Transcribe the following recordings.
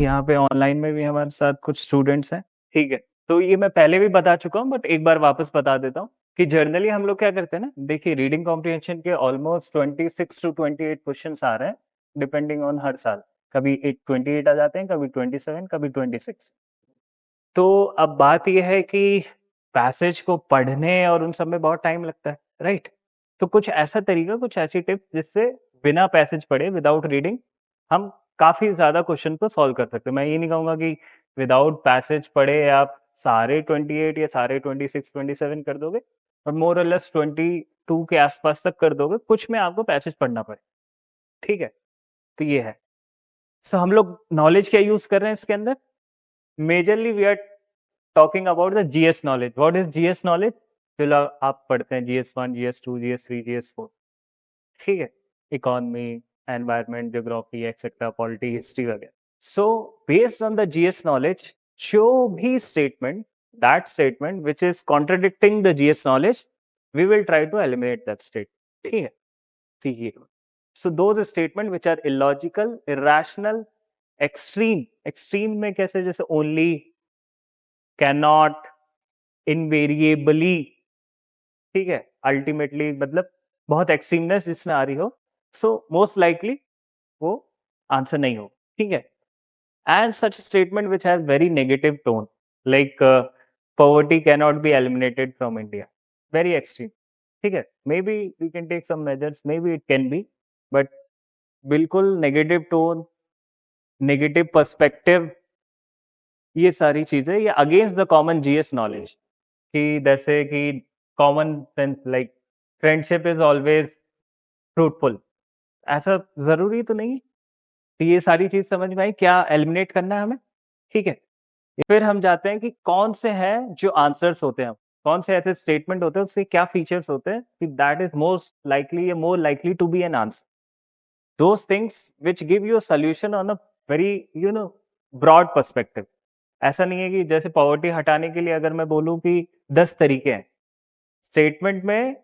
यहाँ पे ऑनलाइन में भी हमारे साथ कुछ स्टूडेंट्स हैं, ठीक है। तो ये मैं पहले भी बता चुका हूँ बट एक बार वापस बता देता हूँ कि जनरली हम लोग क्या करते हैं ना, देखिए रीडिंग कॉम्प्रिहेंशन के ऑलमोस्ट 26 टू 28 क्वेश्चंस आ रहे हैं डिपेंडिंग ऑन हर साल। कभी एक 28 आ जाते हैं, कभी 27, कभी 26। तो अब बात ये है कि पैसेज को पढ़ने और उन सब में बहुत टाइम लगता है, राइट? तो कुछ ऐसा तरीका, कुछ ऐसी टिप्स जिससे बिना पैसेज पढ़े, विदाउट रीडिंग, हम काफ़ी ज़्यादा क्वेश्चन को सॉल्व कर सकते हैं। मैं ये नहीं कहूँगा कि विदाउट पैसेज पढ़े आप सारे 28 या सारे 26, 27 कर दोगे, और मोर और लेस 22 के आसपास तक कर दोगे, कुछ में आपको पैसेज पढ़ना पड़े, ठीक है? तो ये है। सो हम लोग नॉलेज क्या यूज़ कर रहे हैं इसके अंदर? Majorly we are talking about the GS knowledge. What is GS knowledge? फिलहाल आप पढ़ते हैं जीएस 1, जीएस 2, जीएस 3, जीएस 4, ठीक है? Economy, environment, geography etcetera, polity, history वगैरह। So based on the GS knowledge, जो भी statement, that statement which is contradicting the GS knowledge, we will try to eliminate that state, ठीक है? ठीक है। So those statement which are illogical, irrational, extreme, extreme में कैसे, जैसे only, can not, invariably, ठीक है, अल्टीमेटली, मतलब बहुत एक्सट्रीमनेस जिसमें आ रही हो, सो मोस्ट लाइकली वो आंसर नहीं हो, ठीक है। And such statement which has very negative tone, like poverty can not be eliminated from India, very extreme, ठीक है। Maybe we can take some measures, maybe it can be, but बिल्कुल negative tone, negative perspective, ये सारी चीजें ये against the common GS knowledge, कि जैसे कि common sense, like friendship is always fruitful, ऐसा जरूरी तो नहीं है। तो ये सारी चीज समझ में आई, क्या एलिमिनेट करना है हमें, ठीक है। फिर हम जाते हैं कि कौन से हैं जो आंसर्स होते हैं, कौन से ऐसे स्टेटमेंट होते हैं, उसके क्या फीचर्स होते हैं कि दैट इज मोस्ट लाइकली या more likely to be an answer. Those things which give you a solution on a very broad perspective. ऐसा नहीं है कि जैसे पॉवर्टी हटाने के लिए अगर मैं बोलूं कि 10 तरीके हैं, स्टेटमेंट में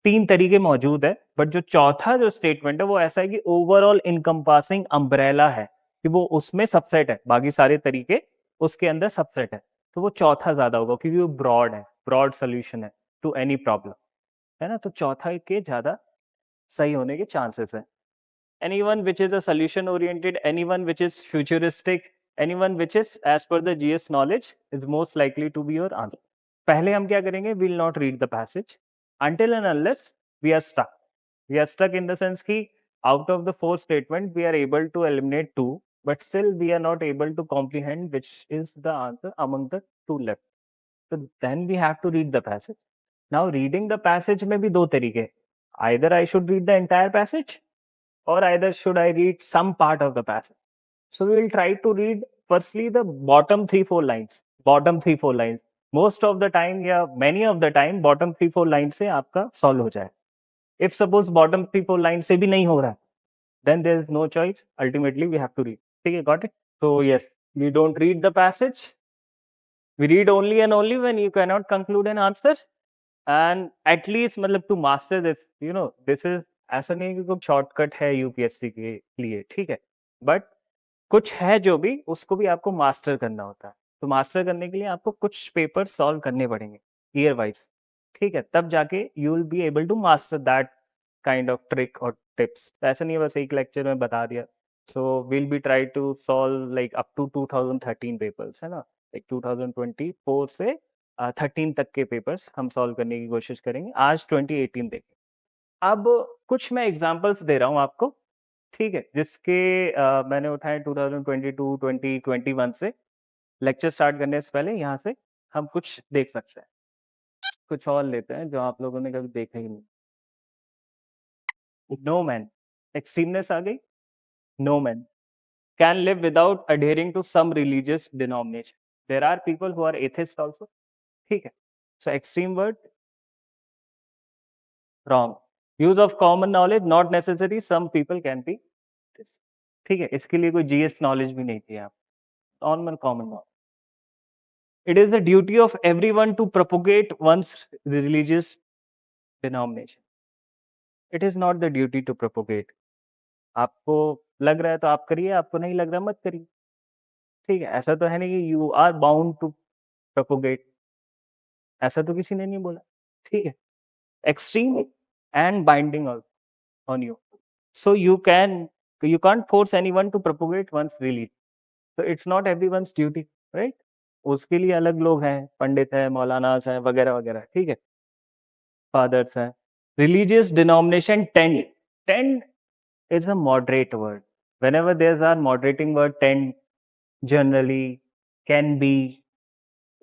3 तरीके मौजूद है, बट जो चौथा जो स्टेटमेंट है वो ऐसा है कि ओवरऑल इनकम्पासिंग अम्ब्रेला है, कि वो उसमें सबसेट है, बाकी सारे तरीके उसके अंदर सबसेट है। तो वो चौथा ज्यादा होगा क्योंकि वो ब्रॉड है, ब्रॉड सोल्यूशन है टू एनी प्रॉब्लम, है ना। तो चौथा के ज्यादा सही होने के चांसेस है। anyone which is a solution oriented, anyone which is futuristic, anyone which is as per the GS knowledge is most likely to be your answer. पहले हम क्या करेंगे, we will not read the passage until and unless we are stuck. We are stuck in the sense कि out of the 4 statement we are able to eliminate 2, but still we are not able to comprehend which is the answer among the 2 left. So then we have to read the passage. Now reading the passage में भी 2 तरीके, either I should read the entire passage or either should I read some part of the passage. So we will try to read firstly the bottom 3-4 lines. Bottom 3-4 lines. Most of the time या many of the time bottom 3-4 lines से आपका solve हो जाए. If suppose bottom 3-4 lines से भी नहीं हो रहा, then there is no choice. Ultimately we have to read. ठीक है, got it? So yes, we don't read the passage. We read only and only when you cannot conclude an answer. And at least मतलब to master this, this is, ऐसा नहीं है कि कोई shortcut है UPSC के लिए, ठीक है, बट कुछ है जो भी उसको भी आपको मास्टर करना होता है। तो मास्टर करने के लिए आपको कुछ पेपर सॉल्व करने पड़ेंगे ईयर वाइज, ठीक है, तब जाके you will be able to master that kind of trick और टिप्स। तो ऐसा नहीं है बस एक लेक्चर में बता दिया। So will be try to solve like up to 2013 papers, है ना, लाइक 2024 से 13 तक के पेपर्स हम सॉल्व करने की कोशिश करेंगे। आज 2018 देखें। अब कुछ मैं एग्जांपल्स दे रहा हूँ आपको, ठीक है, जिसके मैंने उठाए 2022, 2021 से। लेक्चर स्टार्ट करने से पहले यहाँ से हम कुछ देख सकते हैं। कुछ और लेते हैं जो आप लोगों ने कभी देखा ही नहीं। नो मैन, एक्सट्रीमनेस आ गई। No man can live without adhering to some religious denomination. There are people who are atheist also, ठीक है। So extreme word wrong. Use of common knowledge not necessary, some people can be, ठीक है, इसके लिए कोई GS knowledge भी नहीं थी आप, normal common knowledge. It is the duty of everyone to propagate one's religious denomination. It is not the duty to propagate. आपको लग रहा है तो आप करिए, आपको नहीं लग रहा मत करिए, ठीक है? ऐसा तो है नहीं कि you are bound to propagate, ऐसा तो किसी ने नहीं बोला, ठीक है? Extreme and binding on you. So you can't force anyone to propagate one's belief. So it's not everyone's duty, right? उसके लिए अलग लोग हैं, पंडित हैं, मौलानास हैं, वगैरह वगैरह, ठीक है? फादर्स हैं। Religious denomination tend is a moderate word. Whenever there's a moderating word, tend, generally, can be,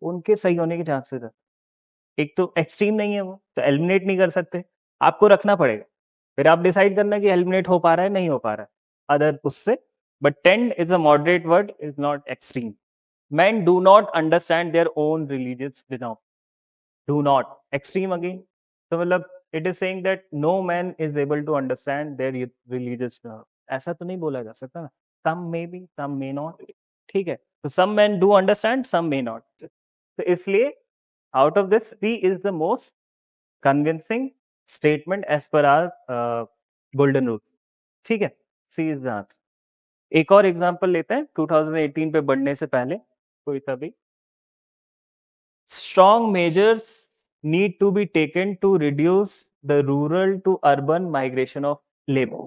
उनके सही होने के चांसेस है। एक तो एक्सट्रीम नहीं है वो, तो एलिमिनेट नहीं कर सकते, आपको रखना पड़ेगा। फिर आप डिसाइड करना कि एलिमिनेट हो पा रहा है, नहीं हो पा रहा है, अदर उससे। But tend is a moderate word, is not extreme. Men do not understand their own religious denomination. Do not. Extreme again. तो मतलब it is saying that no man is able to understand their religious denomination. ऐसा तो नहीं बोला जा सकता ना। Some may be, some may not. ठीक है? तो some men do understand, some may not. तो इसलिए out of this, C is the most convincing statement as per our golden rules. ठीक है? C is the answer. एक और example लेते हैं 2018 पे बढ़ने से पहले कोई सा भी। Strong measures need to be taken to reduce the rural to urban migration of labor.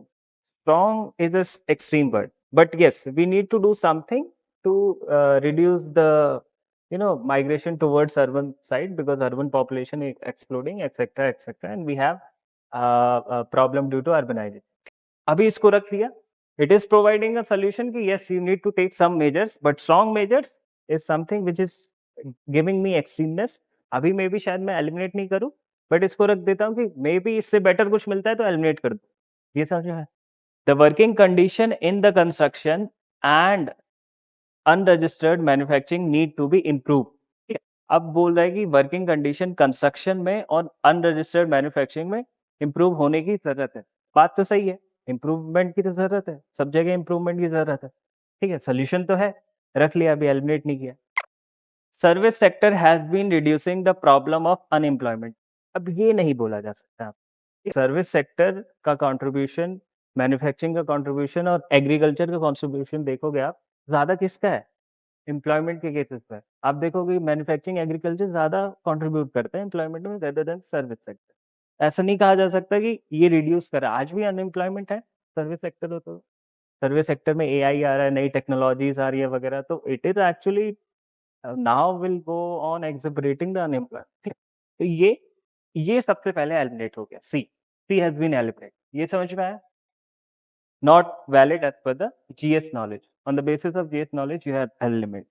Strong is an extreme word, but yes, we need to do something to reduce the migration towards urban side, because urban population is exploding, etc etc, and we have a problem due to urbanization. अभी इसको रख दिया, it is providing a solution कि yes, you need to take some measures, but strong measures is something which is giving me extremeness. अभी may be शायद मैं eliminate नहीं करूं, बट इसको रख देता हूँ कि मे बी इससे बेटर कुछ मिलता है तो एलिमिनेट कर दो। ये समझ में है? The working condition in the construction and unregistered manufacturing need to be improve. अब बोल रहा है कि वर्किंग कंडीशन कंस्ट्रक्शन में और अनरजिस्टर्ड मैन्युफैक्चरिंग में इम्प्रूव होने की जरूरत है। बात तो सही है, इम्प्रूवमेंट की तो जरूरत है, सब जगह इम्प्रूवमेंट की जरूरत है, ठीक है? सोल्यूशन तो है, रख लिया, अभी एलिमिनेट नहीं किया। Service sector has been reducing the problem of unemployment. अब ये नहीं बोला जा सकता। सर्विस सेक्टर का कंट्रीब्यूशन, मैन्युफैक्चरिंग का कंट्रीब्यूशन और एग्रीकल्चर का कंट्रीब्यूशन देखोगे आप, ज्यादा किसका है? एम्प्लॉयमेंट के केसेस पे आप देखोगे मैन्युफैक्चरिंग, एग्रीकल्चर ज्यादा कंट्रीब्यूट करते हैं एम्प्लॉयमेंट में रेदर देन सर्विस सेक्टर। ऐसा नहीं कहा जा सकता कि ये रिड्यूस करा, आज भी अनएम्प्लॉयमेंट है सर्विस सेक्टर हो तो। सर्विस सेक्टर में एआई आ रहा है, नई टेक्नोलॉजीज आ रही है वगैरह, तो it is actually now will go on accelerating the unemployment. तो ये सबसे पहले एलिमिनेट हो गया। सी हैज बीन एलिमिनेट। ये समझ में आया? Not valid as per the GS knowledge. On the basis of GS knowledge, you have eliminated.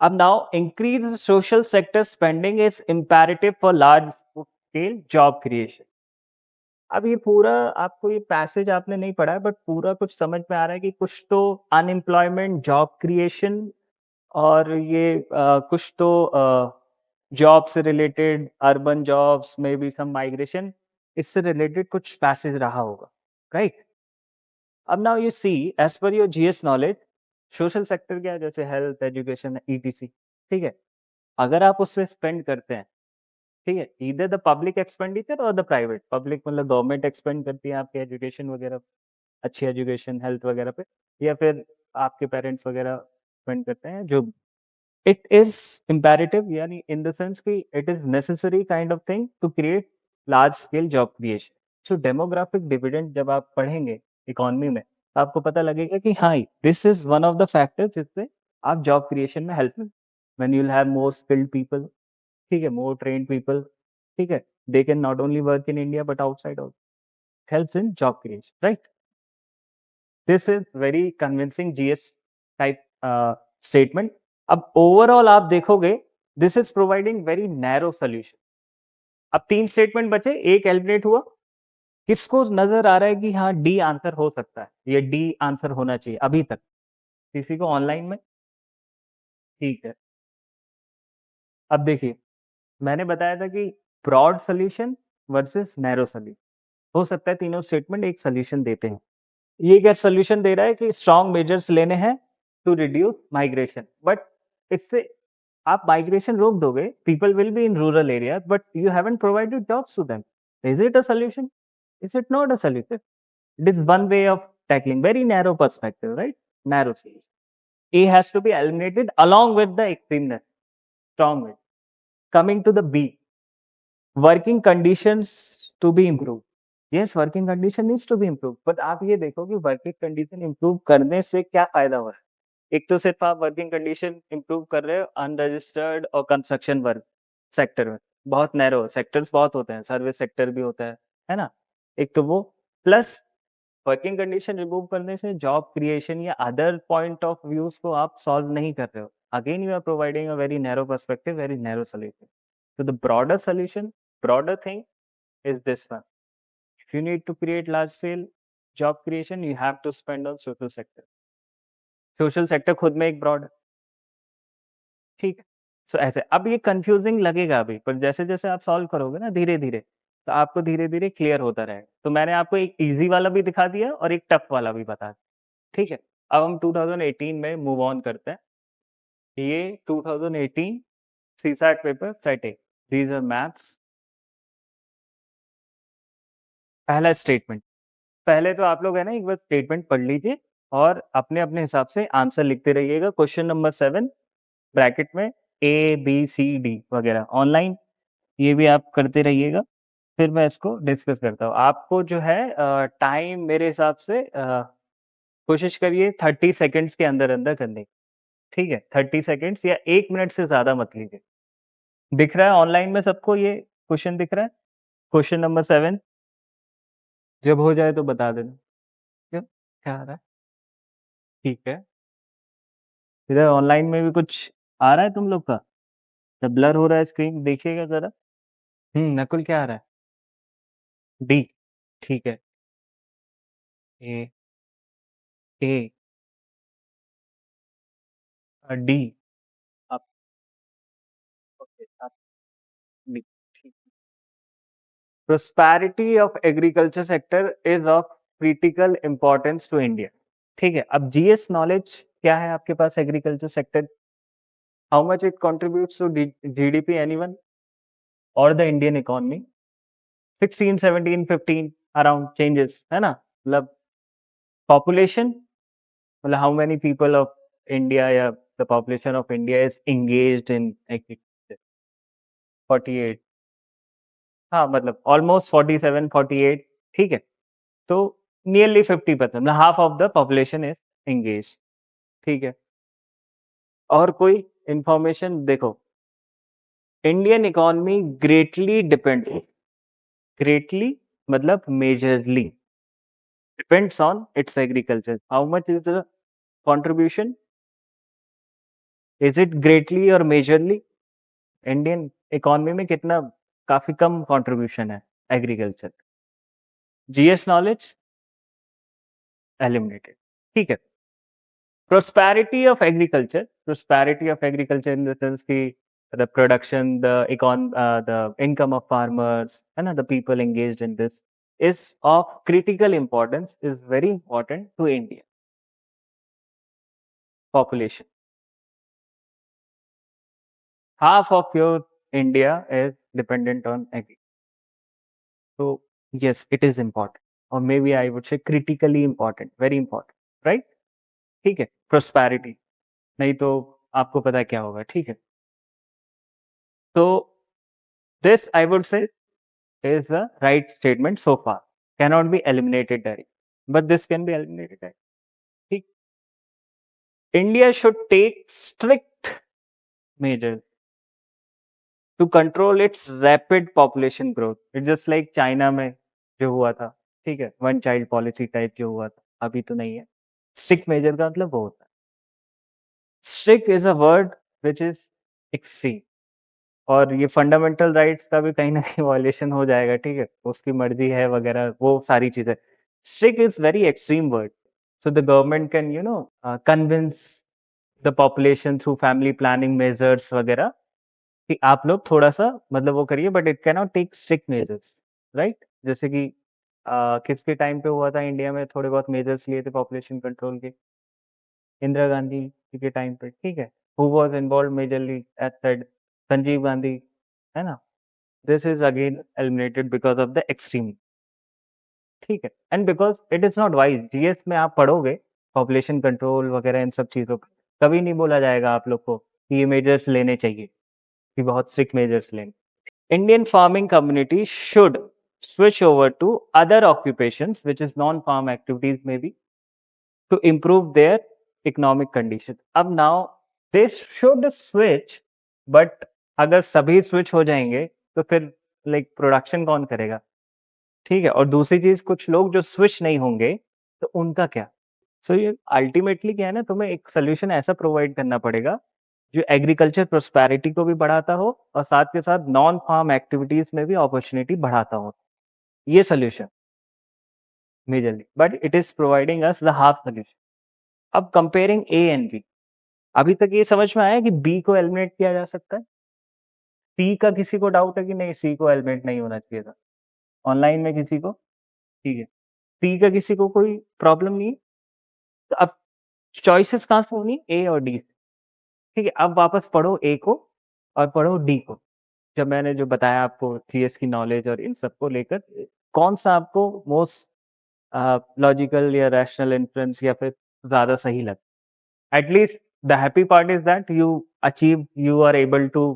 अब now increased social sector spending is imperative for large scale job creation. अब ये पूरा आपको, ये पैसेज आपने नहीं पढ़ा है, बट पूरा कुछ समझ में आ रहा है कि कुछ तो अनएम्प्लॉयमेंट, जॉब क्रिएशन, और ये कुछ तो जॉब से रिलेटेड, अर्बन जॉब्स में भी सम माइग्रेशन, इससे रिलेटेड कुछ पैसेज रहा होगा, राइट? अब now you see, as per your GS knowledge, social sector क्या है? जैसे हेल्थ, एजुकेशन, ईटीसी, ठीक है? अगर आप उसमें स्पेंड करते हैं, ठीक है, ईदर द पब्लिक एक्सपेंडिचर और द प्राइवेट। पब्लिक मतलब गवर्नमेंट एक्सपेंड करती है आपके एजुकेशन वगैरह, अच्छी एजुकेशन, हेल्थ वगैरह पे, या फिर आपके पेरेंट्स वगैरह स्पेंड करते हैं, जो इट इज इम्पेरेटिव, यानी इन द सेंस कि it is necessary kind of thing to create large scale job creation. So demographic dividend जब आप पढ़ेंगे इकोनॉमी में, तो आपको पता लगेगा कि हाँ, this is one of the factors जिससे आप जॉब क्रिएशन में help mill. When you will have more skilled people, ठीक है, मोर ट्रेन्ड पीपल, ठीक है, they can not only work in India but outside also, helps in job creation, right? This is very convincing GS type statement. अब overall आप देखोगे, this is providing very narrow solution. अब 3 statement बचे, एक eliminate हुआ। किसको नजर आ रहा है कि हाँ, डी आंसर हो सकता है, ये डी आंसर होना चाहिए अभी तक? किसी को ऑनलाइन में? ठीक है। अब देखिए, मैंने बताया था कि broad solution versus narrow solution. हो सकता है तीनों स्टेटमेंट एक सोल्यूशन देते हैं। ये क्या सोल्यूशन दे रहा है कि स्ट्रॉन्ग मेजर्स लेने हैं टू रिड्यूस माइग्रेशन, बट इससे आप माइग्रेशन रोक दोगे, people will be in rural area, but you haven't provided jobs to them. Is it a solution? Is it not a solution? It is one way of tackling, very narrow perspective, right? Narrow solution. A has to be eliminated along with the extremeness, strong wind. Coming to the B, working conditions to be improved. Yes, working condition needs to be improve, but आप ये देखो कि working condition improve करने से क्या फायदा हो रहा है। एक तो सिर्फ आप वर्किंग कंडीशन इम्प्रूव कर रहे हो अनरजिस्टर्ड और कंस्ट्रक्शन वर्क सेक्टर में, बहुत नैरो सेक्टर्स बहुत होते हैं, सर्विस सेक्टर भी होता है ना। एक तो वो, प्लस वर्किंग कंडीशन रिमूव करने से जॉब क्रिएशन या अदर पॉइंट ऑफ व्यूज को आप सॉल्व नहीं कर रहे हो। Again you are providing a very narrow perspective, very narrow solution. तो the broader solution, broader thing is this one. If you need to create large scale job creation, you have to spend on social sector. Social sector खुद में एक broad, ठीक है। सो ऐसे अब ये confusing लगेगा अभी, पर जैसे जैसे आप सॉल्व करोगे ना धीरे धीरे, तो आपको धीरे धीरे क्लियर होता रहेगा। तो मैंने आपको एक इजी वाला भी दिखा दिया और एक टफ वाला भी बता दिया, ठीक है। अब हम 2018 में मूव ऑन करते हैं। ये 2018 CSAT paper set A, these are maths. पहला स्टेटमेंट, पहले तो आप लोग है ना एक बार स्टेटमेंट पढ़ लीजिए और अपने अपने हिसाब से आंसर लिखते रहिएगा। क्वेश्चन नंबर 7 ब्रैकेट में ए बी सी डी वगैरह ऑनलाइन ये भी आप करते रहिएगा, फिर मैं इसको डिस्कस करता हूँ। आपको जो है टाइम मेरे हिसाब से कोशिश करिए 30 सेकंड्स के अंदर अंदर करने की, ठीक है। 30 सेकंड्स या 1 मिनट से ज्यादा मत लीजिए। दिख रहा है ऑनलाइन में सबको ये क्वेश्चन दिख रहा है? क्वेश्चन नंबर 7 जब हो जाए तो बता देना। क्यों, क्या आ रहा है? ठीक है। इधर ऑनलाइन में भी कुछ आ रहा है तुम लोग का? जब ब्लर हो रहा है स्क्रीन देखिएगा ज़रा। नकुल क्या आ रहा है? डी, ठीक है। ए, ए, डी, आप ओके, आप डी, ठीक। Prosperity of agriculture sector is of critical importance to India, ठीक है। अब जीएस नॉलेज क्या है आपके पास agriculture sector? How much it contributes to GDP anyone और the Indian economy? 16, 17, 15 around changes है ना? मतलब पॉपुलेशन, मतलब how many people of India या the population of India is engaged in agriculture? 48, हाँ मतलब almost 47, 48, ठीक है। तो nearly 50%, मतलब half of the population is engaged, ठीक है। और कोई इंफॉर्मेशन देखो, Indian economy greatly depend, greatly मतलब majorly depends on its agriculture. How much is the contribution? Is it greatly और मेजरली? इंडियन इकोनॉमी में कितना, काफी कम कंट्रीब्यूशन है एग्रीकल्चर। जीएस नॉलेज एलिमिनेटेड, ठीक है। Prosperity of agriculture, prosperity of agriculture in the sense की the production, the income of farmers है ना, the people engaged in this is of critical importance, is very important to India population. Half of your India is dependent on agriculture. So yes, it is important, or maybe I would say critically important, very important, right? ठीक है, prosperity, नहीं तो आपको पता है क्या होगा, ठीक है। तो this I would say is the right statement so far, cannot be eliminated directly, but this can be eliminated directly, ठीक। India should take strict measures to control its rapid population growth. It's just like China में जो हुआ था, ठीक है, one child policy type जो हुआ था, अभी तो नहीं है। स्ट्रिक्ट मेजर का मतलब वो होता है। Strict is a word which is extreme, और ये फंडामेंटल राइट्स का भी कहीं ना कहीं वायलेशन हो जाएगा, ठीक है, उसकी मर्जी है वगैरह वो सारी चीजें। Strict is very extreme word, so the government can convince the population through family planning measures वगैरह कि आप लोग थोड़ा-सा मतलब वो करिए, but it can not take strict measures, right? जैसे कि किसके टाइम पे हुआ था इंडिया में थोड़े बहुत मेजर्स लिए थे पॉपुलेशन कंट्रोल के? इंदिरा गांधी जी के टाइम पे, ठीक है। Who was involved majorly as said? Sanjeev Gandhi, है ना? This is again eliminated because of the extreme, ठीक है। And because it is not wise, GS में आप पढ़ोगे पॉपुलेशन कंट्रोल वगैरह इन सब चीज़ों को, कभी नहीं बोला जाएगा आप लोग को कि ये मेजर्स लेने चाहिए, कि बहुत स्ट्रिक्ट मेजर्स लेंगे। Indian farming community should switch over to other occupations, which is non-farm activities maybe, to improve their economic condition. अब now they should switch, but अगर सभी स्विच हो जाएंगे तो फिर लाइक प्रोडक्शन कौन करेगा? ठीक है, और दूसरी चीज कुछ लोग जो स्विच नहीं होंगे तो उनका क्या? सो ये अल्टीमेटली क्या है ना, तुम्हें एक सोल्यूशन ऐसा प्रोवाइड करना पड़ेगा जो एग्रीकल्चर प्रोस्पेरिटी को भी बढ़ाता हो और साथ के साथ नॉन फार्म एक्टिविटीज में भी अपॉर्चुनिटी बढ़ाता हो। ये solution majorly, but it is providing us the half solution. अब कंपेयरिंग ए एंड बी, अभी तक ये समझ में आया कि बी को एलिमिनेट किया जा सकता है। सी का किसी को डाउट है कि नहीं, सी को एलिमिनेट नहीं होना चाहिए था ऑनलाइन में किसी को? ठीक है, सी का किसी को कोई प्रॉब्लम नहीं है? तो अब चॉइसेस कहाँ से होनी? ए और डी से। ठीक है, अब वापस पढ़ो ए को और पढ़ो डी को। जब मैंने जो बताया आपको जीएस की नॉलेज और इन सबको लेकर, कौन सा आपको मोस्ट लॉजिकल या रैशनल इन्फ्लुएंस या फिर ज़्यादा सही लगा? At least the happy part is that you are able to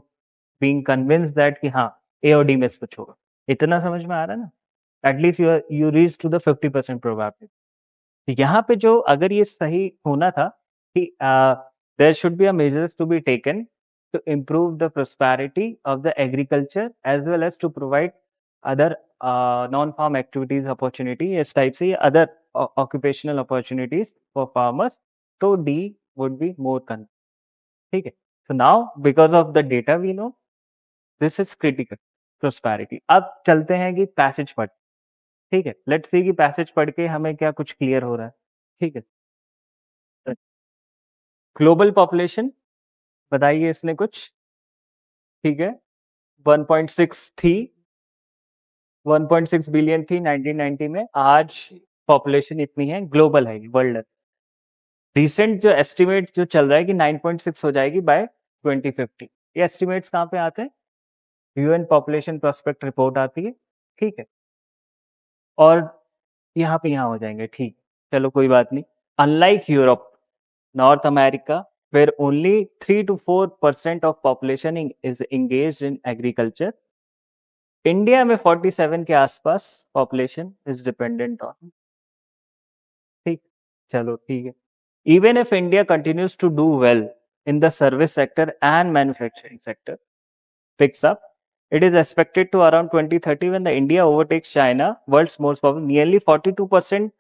being convinced that कि हाँ, ए और डी में से कुछ होगा। इतना समझ में आ रहा है ना? At least you reach to the 50% probability. यहाँ पे जो अगर ये सही होना था कि there should be a measures to be taken to improve the prosperity of the agriculture as well as to provide other non-farm activities opportunity, इस टाइप से other occupational opportunities for farmers, तो D would be more con। ठीक है, so now because of the data we know this is critical prosperity। अब चलते हैं कि passage पढ़, ठीक है, लेट्स सी कि पैसेज पढ़ के हमें क्या कुछ क्लियर हो रहा है। ठीक है, ग्लोबल पॉपुलेशन बताइए इसने कुछ। ठीक है, 1.6 थी, 1.6 बिलियन थी 1990 में, आज पॉपुलेशन इतनी है, ग्लोबल है, वर्ल्ड है। रिसेंट जो एस्टिमेट जो चल रहा है कि 9.6 हो जाएगी बाय 2050। ये एस्टिमेट्स कहाँ पे आते हैं? यूएन पॉपुलेशन प्रोस्पेक्ट रिपोर्ट आती है। ठीक है, और यहाँ पे यहाँ हो जाएंगे। ठीक, चलो कोई बात नहीं। Unlike Europe, north America, where only 3 to 4% of population is engaged in agriculture, India में 47 के आसपास पॉपुलेशन इज डिपेंडेंट ऑन। ठीक, चलो ठीक है। Even if India continues to do well in the service sector and manufacturing sector picks up, it is expected to around 2030 when the India overtakes China, world's most populous, nearly 42%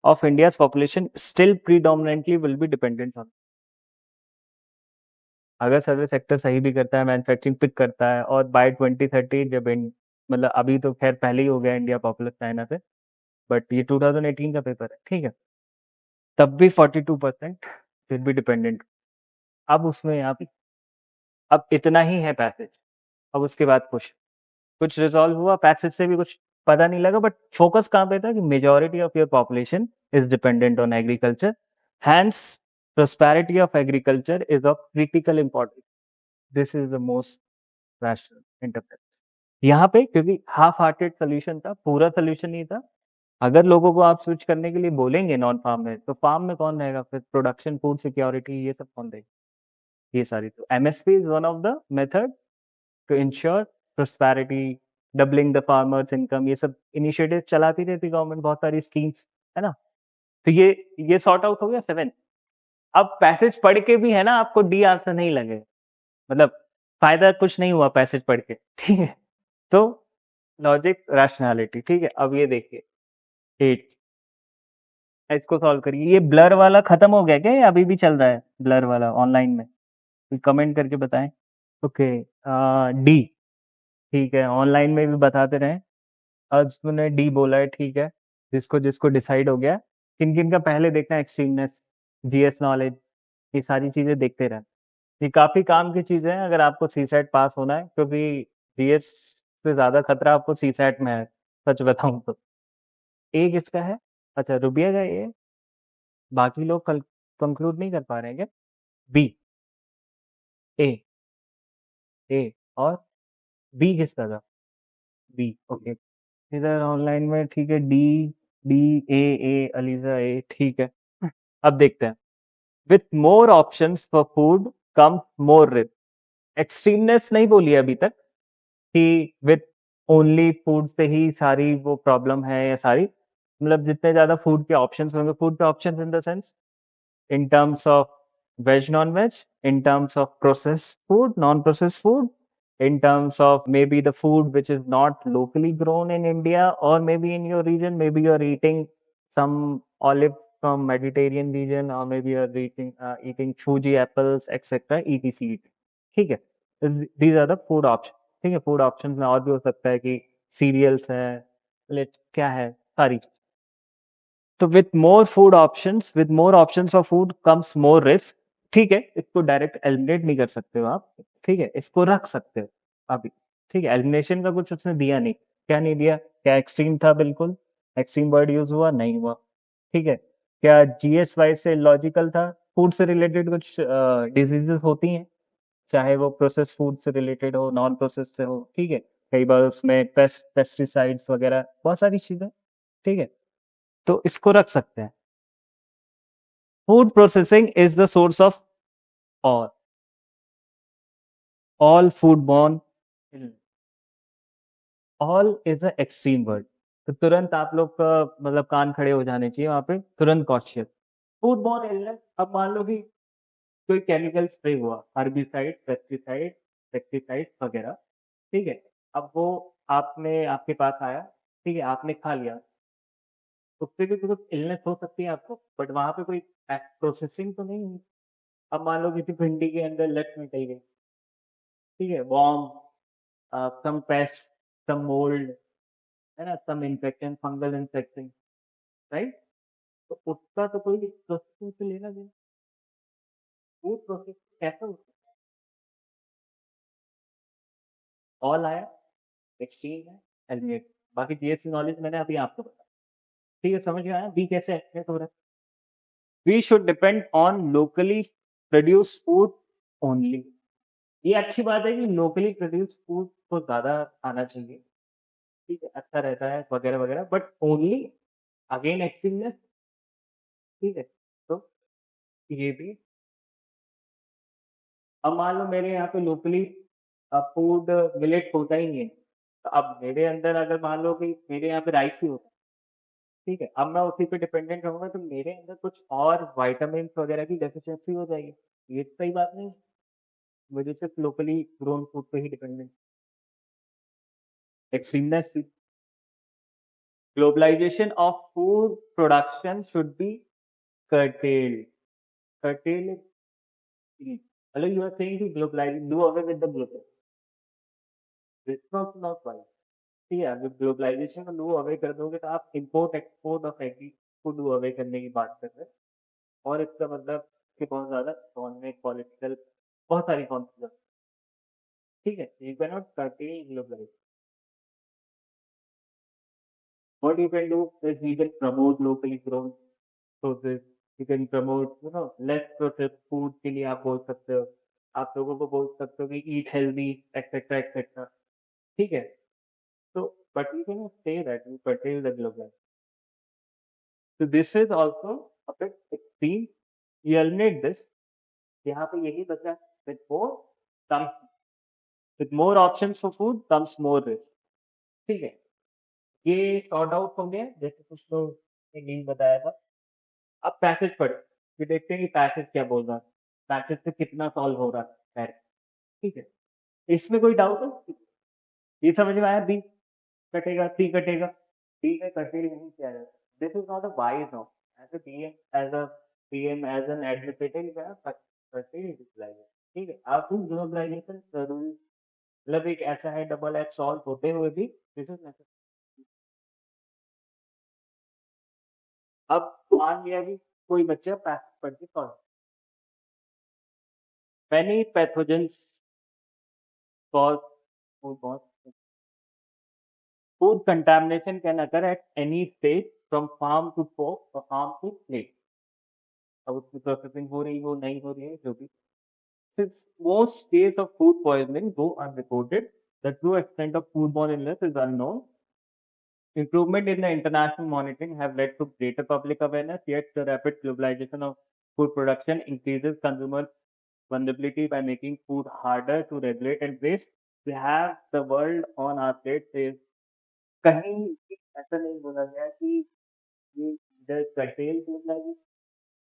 of India's population still predominantly will be dependent on। अगर service sector सही भी करता है, manufacturing pick करता है, और bye 2030 जब मतलब अभी तो खैर पहले ही हो गया इंडिया पॉपुलर चाइना से, बट ये 2018 का पेपर है, ठीक है, तब भी 42% फिर भी डिपेंडेंट। अब उसमें आप अब इतना ही है पैसेज, अब उसके बाद कुछ रिजॉल्व हुआ पैसेज से भी कुछ पता नहीं लगा, बट फोकस कहाँ पे था कि majority of your population is dependent on agriculture, hence prosperity of agriculture is of critical importance। This is the most rational interpret. यहाँ पे क्योंकि हाफ हार्टेड सोल्यूशन था, पूरा सोल्यूशन नहीं था। अगर लोगों को आप स्विच करने के लिए बोलेंगे नॉन फार्म में, तो फार्म में कौन रहेगा फिर? प्रोडक्शन, फूड सिक्योरिटी, ये सब कौन देगा? ये सारी, तो MSP is one of the method to ensure prosperity, doubling the farmers income, ये सब इनिशिएटिव चलाती रहती गवर्नमेंट, बहुत सारी स्कीम्स है ना। तो ये सॉर्ट आउट हो गया 7। अब पैसेज पढ़ के भी है ना आपको डी आंसर नहीं लगे, मतलब फायदा कुछ नहीं हुआ पैसेज पढ़ के, ठीक है। तो लॉजिक, रैशनैलिटी, ठीक है। अब ये देखिए 8, इसको सॉल्व करिए। ये ब्लर वाला खत्म हो गया क्या, या अभी भी चल रहा है ब्लर वाला ऑनलाइन में? कमेंट करके बताएं। ओके, डी, ठीक है, ऑनलाइन में भी बताते रहे। आज तूने डी बोला है, ठीक है, जिसको जिसको डिसाइड हो गया। किन किन का पहले देखना, एक्सट्रीमनेस, जीएस नॉलेज, ये सारी चीजें देखते रहना। ये काफी काम की चीजें हैं अगर आपको सी सेट पास होना है, क्योंकि जीएस से ज्यादा खतरा आपको सी सेट में है, सच बताऊं तो। ए किसका है? अच्छा, रुबिया का ए, बाकी लोग कल कंक्लूड नहीं कर पा रहे हैं क्या? बी, ए, ए, और बी किसका था? B, okay. इधर ऑनलाइन में, ठीक है, डी, डी, ए, अलीजा ए, ठीक है। अब देखते हैं with more options for food come more risk. Extremeness नहीं बोली अभी तक कि विथ ओनली फूड से ही सारी वो प्रॉब्लम है या सारी, मतलब जितने ज्यादा फूड के ऑप्शंस होंगे, फूड के options in the sense in terms of veg, non-veg, in terms of processed food, non-processed food, in terms of maybe the food which is not locally grown in India, or maybe in your region, maybe you're eating some olives from Mediterranean region, or maybe you're eating Fuji apples, etc. etc. ठीक है, these are the food options। ठीक है, food options में और भी हो सकता है कि सीरियल्स है, क्या है, सारी। तो with more options of food comes more risk. ठीक है, इसको डायरेक्ट एलिमिनेट नहीं कर सकते हो आप, ठीक है, इसको रख सकते हो अभी। ठीक है, एलिमिनेशन का कुछ उसने दिया नहीं। क्या नहीं दिया? क्या एक्सट्रीम था? बिल्कुल एक्सट्रीम वर्ड यूज हुआ नहीं हुआ। ठीक है, क्या जीएस वाइज से लॉजिकल था? फूड से रिलेटेड कुछ डिजीजेस होती हैं, चाहे वो प्रोसेस फूड से रिलेटेड हो, नॉन प्रोसेस से हो। ठीक है, कई बार उसमें पेस्टिसाइड्स वगैरह बहुत सारी चीजें। ठीक है, तो इसको रख सकते हैं। Food processing is the source of all all foodborne illness। all is a extreme word। तो तुरंत आप लोग का मतलब कान खड़े हो जाने चाहिए वहां पे, तुरंत कॉशियस। फूडबॉर्न इलनेस, अब मान लो कि कोई केमिकल स्प्रे हुआ, हर्बिसाइड, पेस्टिसाइड, पेस्टिसाइड वगैरह। ठीक है, अब वो आपने आपके पास आया, ठीक है, आपने खा लिया, उससे भी तो कुछ इलनेस हो सकती है आपको, बट वहां पे कोई प्रोसेसिंग तो नहीं हुई। अब मान लो किसी भिंडी के अंदर लट मिटाई गई, ठीक है, warm, some pest, some mold, है ना, some infection, fungal infection, right? तो उसका तो कोई प्रोसेसिंग से लेना देना, वो प्रोसेस कैसा होता है? ऑल आया, एक्सचेंज है, एलिमिनेट। बाकी जीएसटी नॉलेज मैंने अभी आपको बताया। ठीक है, समझ में आया बी कैसे एक्सप्लेन हो रहा है? We should depend on locally produce food only. ये अच्छी बात है कि लोकली प्रोड्यूस फूड को ज्यादा आना चाहिए। ठीक है, अच्छा रहता है वगैरह वगैरह, बट ओनली, अगेन एक्सट्रीमनेस। ठीक है, तो ये भी। अब मान लो मेरे यहाँ पे लोकली फूड मिलेट होता ही नहीं है, तो अब मेरे अंदर अगर मान लो कि मेरे यहाँ पे राइस ही होता है, ठीक है, अब मैं उसी पे डिपेंडेंट रहूंगा, तो मेरे अंदर कुछ और वाइटामिन वगैरह की डेफिशिएंसी हो जाएगी। ये तो सही बात नहीं। मुझे सिर्फ लोकली ग्रोन फूड पे ही dependent. Extremeness. Globalization of food production should be curtailed। curtailed is, hello, you are saying to globalize, do away with the global, this was not right। ठीक है, अगर ग्लोबलाइजेशन को डू अवे कर दोगे तो आप इंपोर्ट एक्सपोर्ट ऑफ एग्री को do away करने की बात कर रहे हैं। और इसका मतलब कि बहुत ज्यादा इकोनॉमिक, पॉलिटिकल, बहुत सारी कॉन्सिक्वेंस। ठीक है, you can not curtail globalization. What you can do is you can promote locally grown sources, you can promote less processed food के लिए आप बोल सकते हो। आप लोगों को बोल सकते हो कि ईट हेल्दी, एक्सेट्रा एक्सेट्रा। ठीक है, तो but you can say that you curtail the globalization. So this is also a bit extreme. You eliminate this। यहाँ पे यही बचा, with more comes, with more options for food comes more risk। ठीक है, ये सॉर्ट आउट हो गया, जैसे कुछ लोग ने नहीं बताया था। अब पैसेज पढ़ फिर देखते हैं कि पैसेज क्या बोल रहा है, पैसेज से कितना सॉल्व हो रहा है। ठीक है, इसमें कोई डाउट है? ये समझ में आया? बी कटेगा, सी कटेगा, डी में कटे नहीं किया जाता। This is not a wise no, as a PM, as a PM, as an administrator, you can करते यूटिलाइज। ठीक है, आप ग्लोबलाइजेशन जरूरी, मतलब एक ऐसा है डबल एज सॉल्व होते हुए भी दिस इज नेसेसरी। अब मान लिया कि कोई बच्चा पैसेज पढ़ के solve, many pathogens cause foodborne। Food contamination can occur at any stage from farm to fork or farm to plate। अब उसकी प्रोसेसिंग हो रही हो नहीं हो रही है जो भी। Since most cases of food poisoning go unreported, the true extent of foodborne illness is unknown। Improvement in the international monitoring have led to greater public awareness, yet the rapid globalization of Food production increases consumer vulnerability by making food harder to regulate and waste. We have the world on our plate says कहीं भी ऐसा नहीं बोला गया कि you either curtail food like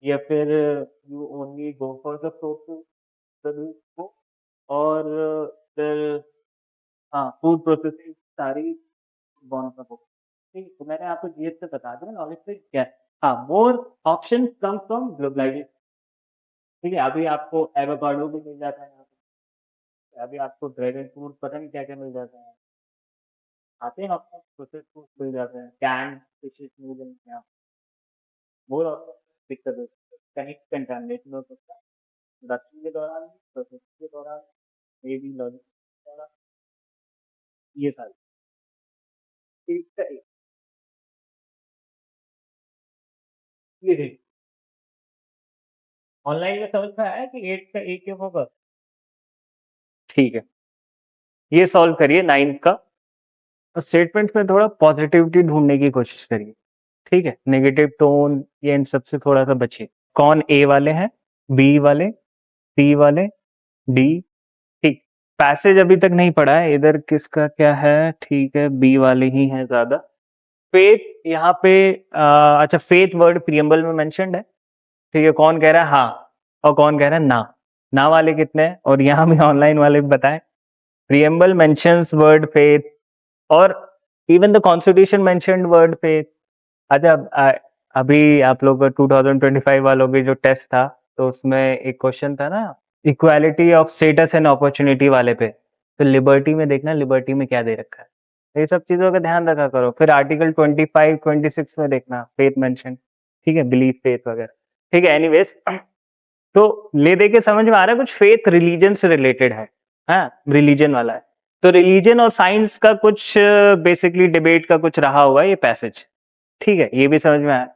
या फिर you only go for the sources produce को और फिर हाँ, फूड प्रोसेसिंग सारी दोनों का हो। ठीक है, तो मैंने आपको जीएस से बता दिया नॉलेज से क्या है। हाँ, more options come from globalization. ठीक है, अभी आपको एवोकाडो भी मिल जाता है यहाँ पे, अभी आपको ड्रैगन फ्रूट पता नहीं क्या-क्या मिल जाता है। आते हैं ऑप्शन प्रोसेस्ड फूड मिल जाते हैं, कैन्ड फिशेस मिल जाते हैं, मोर ऑप्शन दिक्कत होती है, कहीं कंटामिनेशन हो सकता है, प्रोडक्शन के दौरान भी, प्रोसेसिंग के दौरान, मे बी लॉजिस्टिक्स के दौरान, ये सारी। एक का एक, ये देखिए, ऑनलाइन में समझ में आया कि 8 का एक क्यों होगा? ठीक है, ये सॉल्व करिए 9th का और स्टेटमेंट में थोड़ा पॉजिटिविटी ढूँढने की कोशिश करिए, ठीक है? नेगेटिव टोन या इन सब से थोड़ा-सा बचिए। कौन ए वाले हैं, बी वाले, सी वाले, डी, ठीक। पैसेज अभी तक नहीं पढ़ा है, इधर किसका क्या है, ठीक है, बी वाले ही हैं ज़्यादा। फेथ यहाँ पे अच्छा फेथ वर्ड प्रिएम्बल में मेंशन्ड है, ठीक है? कौन कह रहा है हाँ और कौन कह रहा है ना? ना वाले कितने हैं? और यहाँ भी ऑनलाइन वाले भी बताएँ। Preamble mentions word faith और even the constitution mentioned word faith। अच्छा अभी आप लोग का 2025 वालों के जो टेस्ट था तो उसमें एक क्वेश्चन था ना equality of status and opportunity वाले पे, तो लिबर्टी में देखना लिबर्टी में क्या दे रखा है, ये सब चीजों का ध्यान रखा करो। फिर आर्टिकल 25 26 में देखना फेथ मेंशन, ठीक है, बिलीफ फेथ वगैरह, ठीक है। एनीवेज तो ले दे के समझ में आ रहा है कुछ फेथ रिलीजन से रिलेटेड है, हाँ रिलीजन वाला है। तो रिलीजन और साइंस का कुछ बेसिकली डिबेट का कुछ रहा होगा ये पैसेज, ठीक है, ये भी समझ में आया।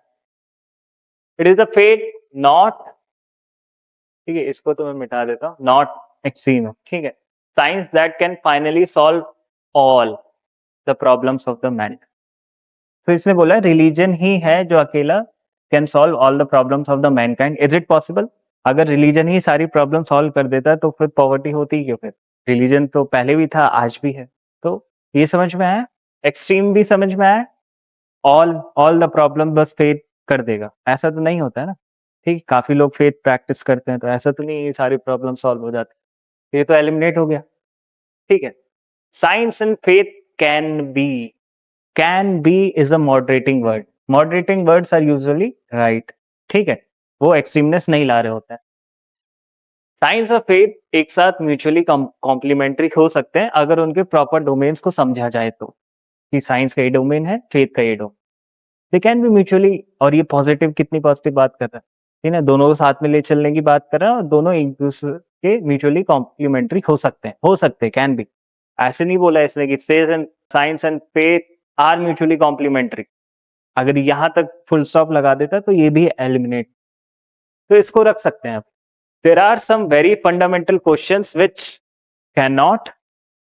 It is a faith not, ठीक है, इसको तो मैं मिटा देता हूँ, नॉट एक्सट्रीम, ठीक है, science that can finally solve all the problems of the man. तो इसने बोला रिलीजन ही है जो अकेला can solve all the problems of the Mankind. Is it possible? अगर रिलीजन ही सारी प्रॉब्लम सॉल्व कर देता तो फिर पॉवर्टी होती क्यों? फिर रिलीजन तो पहले भी था आज भी है। तो ये समझ में आया, एक्सट्रीम भी समझ में आया, ऑल ऑल द प्रॉब्लम बस फेथ कर देगा ऐसा तो नहीं होता है ना, ठीक। काफी लोग फेथ प्रैक्टिस करते हैं तो ऐसा तो नहीं ये सारी प्रॉब्लम सॉल्व हो जाती, ये तो एलिमिनेट हो गया, ठीक है। Science and faith can be, can be is a moderating word, moderating words are usually right, ठीक है, वो एक्सट्रीमनेस नहीं ला रहे होते हैं। साइंस और फेथ एक साथ म्यूचुअली कॉम्प्लीमेंट्री हो सकते हैं अगर उनके प्रॉपर डोमेन्स को समझा जाए तो, कि साइंस का ये डोमेन है, फेथ का ये domain, they can be mutually. और ये पॉजिटिव, कितनी पॉजिटिव बात कर रहा है, ठीक है, दोनों को साथ में ले चलने की बात कर रहा है और दोनों एक दूसरे के म्यूचुअली कॉम्प्लीमेंट्री हो सकते हैं, कैन बी। ऐसे नहीं बोला इसने कि science and faith are mutually complementary, अगर यहां तक फुल स्टॉप लगा देता तो ये भी एलिमिनेट, तो इसको रख सकते हैं आप। There are some very fundamental questions which can not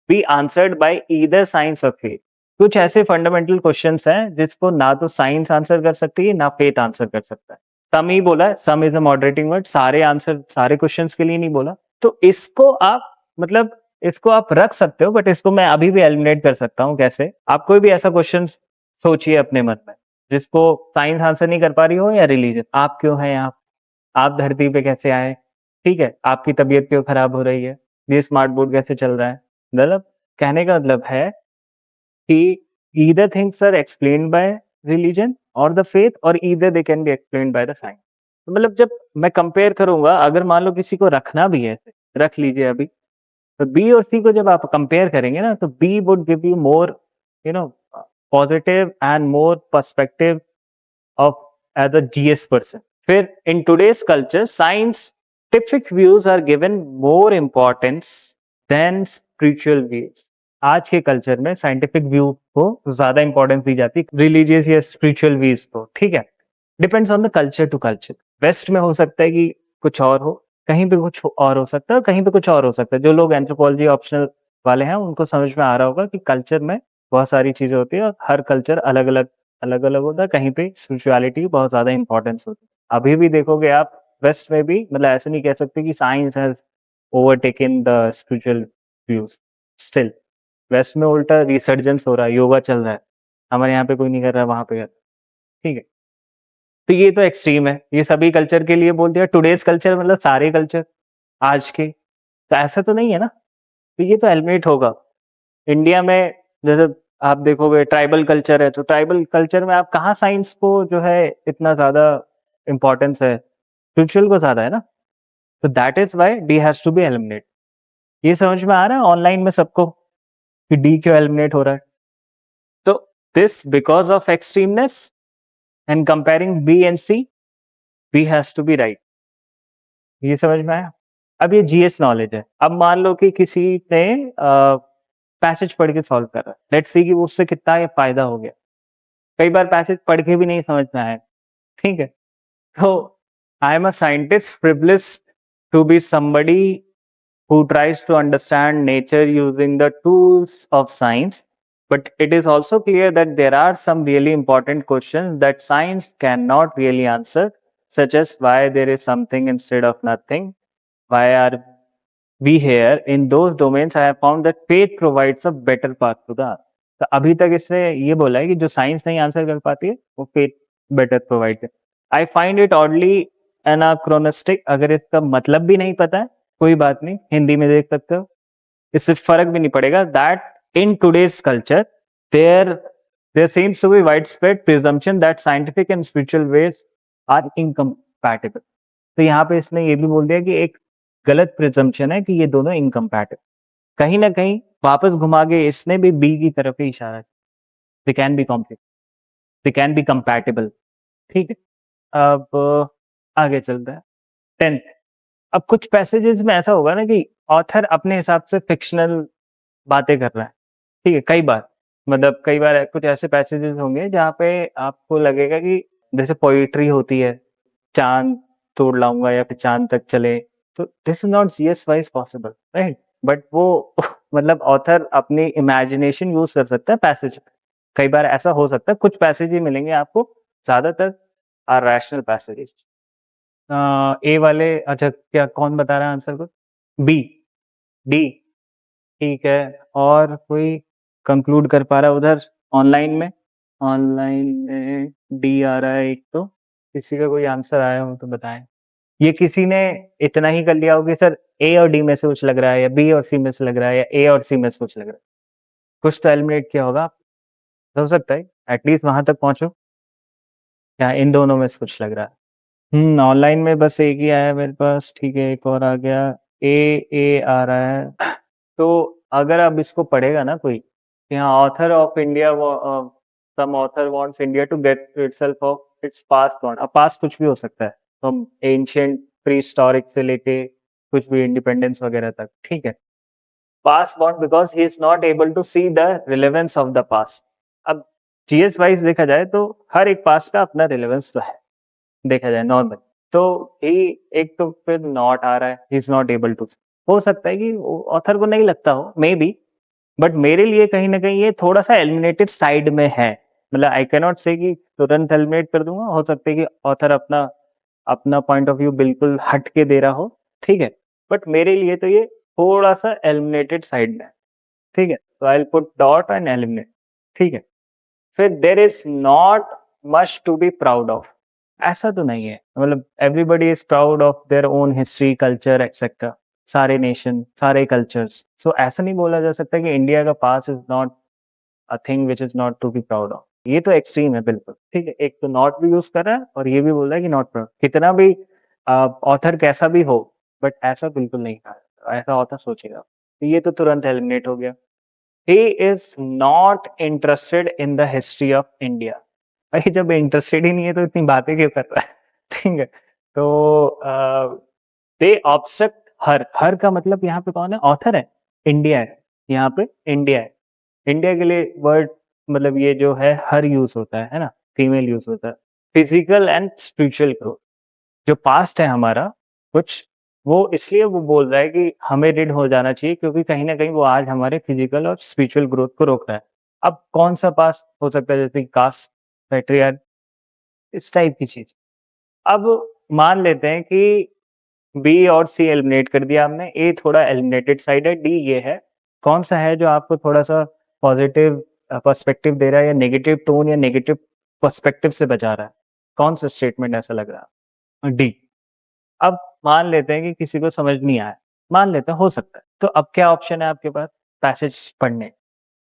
be answered by either science और फेथ। कुछ ऐसे फंडामेंटल क्वेश्चंस हैं जिसको ना तो साइंस आंसर कर सकती है ना फेथ आंसर कर सकता है। सम ही बोला, सम इज अ मॉडरेटिंग वर्ड, सारे आंसर सारे क्वेश्चंस के लिए नहीं बोला। तो इसको आप मतलब इसको आप रख सकते हो, बट इसको मैं अभी भी एलिमिनेट कर सकता हूँ। कैसे? आप कोई भी ऐसा क्वेश्चन सोचिए अपने मन में जिसको साइंस आंसर नहीं कर पा रही हो या रिलीजन, आप क्यों हैं यहाँ, आप धरती पे कैसे आए, ठीक है, आपकी तबीयत क्यों खराब हो रही है, ये स्मार्ट बोर्ड कैसे चल रहा है, मतलब कहने का मतलब है कि either things are explained by religion or the faith or either they can be explained by the science। तो मतलब जब मैं कंपेयर करूंगा, अगर मान लो किसी को रखना भी है, रख लीजिए अभी, तो बी और सी को जब आप कंपेयर करेंगे ना तो B would give you more you know positive and more perspective of as a GS person. फिर in today's culture scientific views are given more importance than spiritual views. आज के कल्चर में साइंटिफिक व्यू को ज्यादा importance दी जाती है religious या spiritual views को, ठीक है, depends on the culture to culture. West में हो सकता है कि कुछ और हो, कहीं पे कुछ और हो सकता है, कहीं पे कुछ और हो सकता है। जो लोग एंथ्रोपोलॉजी ऑप्शनल वाले हैं उनको समझ में आ रहा होगा कि कल्चर में बहुत सारी चीजें होती है और हर कल्चर अलग अलग होता है, कहीं पे स्पिरिचुअलिटी बहुत ज्यादा इंपॉर्टेंस होती है। अभी भी देखोगे आप वेस्ट में भी मतलब ऐसे नहीं कह सकते कि science has overtaken the spiritual views. Still West में उल्टा रिसर्जेंस हो रहा है, योगा चल रहा है, हमारे यहाँ पे कोई नहीं कर रहा, वहां पे कर। ठीक है, तो ये तो एक्सट्रीम है, ये सभी कल्चर के लिए बोल दिया। टुडेज कल्चर मतलब सारे कल्चर आज के, तो ऐसा तो नहीं है ना, तो ये तो एलिमिनेट होगा। इंडिया में जैसे आप देखोगे ट्राइबल कल्चर है, तो ट्राइबल कल्चर में आप कहाँ साइंस को जो है इतना ज्यादा इंपॉर्टेंस है, स्पिरिचुअल को ज्यादा है ना, तो that is why D has to be eliminate. ये समझ में आ रहा है ऑनलाइन में सबको कि डी क्यों एलिमिनेट हो रहा है? तो this because of extremeness and comparing B and C, B has to be right. ये समझ में आया? अब ये जीएस नॉलेज है। अब मान लो कि किसी ने पैसेज पढ़ के सॉल्व कर रहा है, लेट्स सी कि उससे कितना ये फायदा हो गया। कई बार पैसेज पढ़ के भी नहीं समझ में आया, ठीक है, तो I am a scientist privileged to be somebody who tries to understand nature using the tools of science, but it is also clear that there are some really important questions that science cannot really answer, such as why there is something instead of nothing, why are we here. In those domains I have found that faith provides a better path to the answer. तो अभी तक इसने ये बोला है कि जो science नहीं आंसर कर पाती है वो फेथ बेटर प्रोवाइड है। I find it oddly anachronistic. अगर इसका मतलब भी नहीं पता है कोई बात नहीं, हिंदी में देख सकते हो, इससे फर्क भी नहीं पड़ेगा। That in today's culture there there seems to be widespread presumption that scientific and spiritual ways are incompatible. तो यहाँ पे इसने ये भी बोल दिया कि एक गलत प्रिजम्पशन है कि ये दोनों इनकम्पैटिबल। कहीं ना कहीं वापस घुमा के इसने भी बी की तरफ ही इशारा किया, they can be complete, they can be compatible. ठीक है, अब आगे चलता है 10th। अब कुछ पैसेजेस में ऐसा होगा ना कि ऑथर अपने हिसाब से फिक्शनल बातें कर रहा है, ठीक है, कई बार, मतलब कई बार कुछ ऐसे पैसेजेस होंगे जहाँ पे आपको लगेगा कि जैसे पोइट्री होती है, चांद तोड़ लाऊंगा या फिर चांद तक चले, तो this is not GS wise possible, right? But वो मतलब ऑथर अपनी इमेजिनेशन यूज कर सकता है पैसेज में। कई बार ऐसा हो सकता है, कुछ पैसेज ही मिलेंगे आपको, ज्यादातर आर रैशनल पैसेजेस। ए वाले, अच्छा क्या कौन बता रहा है आंसर को? बी, डी, ठीक है। और कोई कंक्लूड कर पा रहा है उधर ऑनलाइन में? ऑनलाइन में डी आ रहा है एक, तो किसी का कोई आंसर आया हो तो बताएं। ये किसी ने इतना ही कर लिया होगा सर ए और डी में से कुछ लग रहा है, या बी और सी में से लग रहा है, या ए और सी में से कुछ लग रहा है, कुछ तो एलिमिनेट किया होगा। हो सकता है एटलीस्ट वहां तक पहुंचो, या इन दोनों में से कुछ लग रहा है। ऑनलाइन में बस एक ही आया है मेरे पास, ठीक है, एक और आ गया, ए, ए आ रहा है। तो अगर अब इसको पढ़ेगा ना कोई, यहाँ author of India, some author wants India to get itself of its past bond. अब पास्ट कुछ भी हो सकता है, तो एंशिएंट प्री हिस्टोरिक से लेके कुछ भी इंडिपेंडेंस वगैरह तक, ठीक है। Past bond because he is not able to see the relevance of the past. अब जीएस वाइज देखा जाए तो हर एक पास्ट का अपना रिलेवेंस तो है, देखा जाए नॉर्मल, तो ही एक तो फिर नॉट आ रहा है, he is not able to. हो सकता है कि ऑथर को नहीं लगता हो, मे बी, बट मेरे लिए कहीं ना कहीं ये थोड़ा सा एलिमिनेटेड साइड में है। मतलब आई कैन नॉट से कि तुरंत एलिमिनेट कर दूंगा, हो सकता है कि ऑथर अपना अपना पॉइंट ऑफ व्यू बिल्कुल हट के दे रहा हो, ठीक है, बट मेरे लिए तो ये थोड़ा सा एलिमिनेटेड साइड में है, ठीक है। तो I will put dot and eliminate, ठीक है। फिर there is not much to be proud of, ऐसा तो नहीं है, मतलब everybody is proud of their own history, culture etcetera, सारे नेशन, सारे कल्चर्स। सो ऐसा नहीं बोला जा सकता कि इंडिया का past is not a thing which is not to be proud of. ये तो एक्सट्रीम है बिल्कुल, ठीक है। एक तो नॉट भी यूज कर रहा है और ये भी बोल रहा है कि नॉट प्राउड। कितना भी ऑथर कैसा भी हो, बट ऐसा बिल्कुल नहीं कहा, ऐसा ऑथर सोचेगा। तो ये तो तुरंत एलिमिनेट हो गया। ही is not interested in the history of India. भाई जब इंटरेस्टेड ही नहीं है तो इतनी बातें क्यों कर रहा है? ठीक है, तो दे ऑब्स्ट्रक्ट हर, हर का मतलब यहाँ पे कौन है? ऑथर है, इंडिया है, यहाँ पे इंडिया है। इंडिया के लिए वर्ड मतलब ये जो है हर यूज होता है ना, फीमेल यूज होता है। फिजिकल एंड स्पिरिचुअल ग्रोथ, जो पास्ट है हमारा कुछ, वो इसलिए वो बोल रहा है कि हमें ऋण हो जाना चाहिए क्योंकि कहीं ना कहीं वो आज हमारे फिजिकल और स्पिरिचुअल ग्रोथ को रोक रहा है। अब कौन सा पास्ट हो सकता है? जैसे कास्ट, पैट्रियार्क, इस टाइप की चीज। अब मान लेते हैं कि बी और सी एलिमिनेट कर दिया हमने, ए थोड़ा एलिमिनेटेड साइड है, डी ये है। कौन सा है जो आपको थोड़ा-सा पॉजिटिव पर्सपेक्टिव दे रहा है या नेगेटिव टोन या नेगेटिव पर्सपेक्टिव से बचा रहा है? कौन सा स्टेटमेंट ऐसा लग रहा है? डी। अब मान लेते हैं कि किसी को समझ नहीं आया, मान लेते हैं हो सकता है। तो अब क्या ऑप्शन है आपके पास? पैसेज पढ़ने।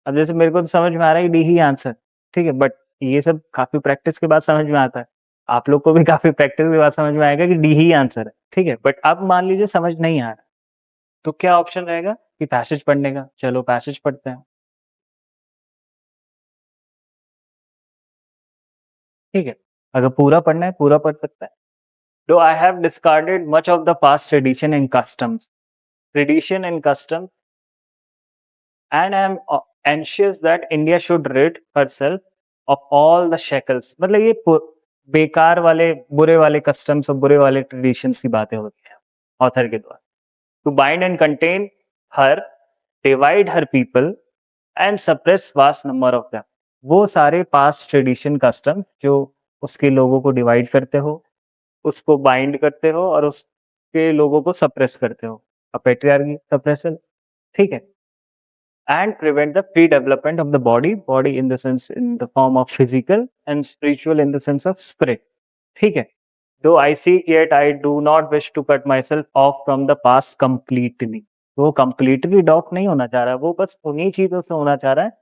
अब जैसे मेरे को तो समझ में आ रहा है कि डी ही आंसर, ठीक है? बट ये सब काफ़ी प्रैक्टिस के बाद समझ में आता है। आप लोग को भी काफ़ी प्रैक्टिस के बाद समझ में आएगा कि डी ही आंसर है, ठीक है? बट अब मान लीजिए समझ नहीं आ रहा, तो क्या ऑप्शन रहेगा कि पैसेज पढ़ने का? चलो पैसेज पढ़ते हैं, ठीक है? अगर पूरा पढ़ना है, पूरा पढ़ सकते हैं। Though I have discarded much of the past tradition and customs, and I am anxious that India should rid herself of all the shackles. मतलब ये बेकार वाले बुरे वाले कस्टम्स और बुरे वाले ट्रेडिशंस की बातें होती हैं ऑथर के द्वारा। To bind and contain her, divide her people and suppress vast number of them. वो सारे पास्ट ट्रेडिशन कस्टम जो उसके लोगों को डिवाइड करते हो, उसको बाइंड करते हो और उसके लोगों को सप्रेस करते हो। पेट्रियार्की सप्रेशन, ठीक है? And prevent the free development of the body in the sense in the form of physical and spiritual in the sense of spirit, ठीक है? Though I see yet I do not wish to cut myself off from the past completely. वो completely dock नहीं होना चाह रहा है, वो बस उन्हीं चीजों से होना चाह रहा है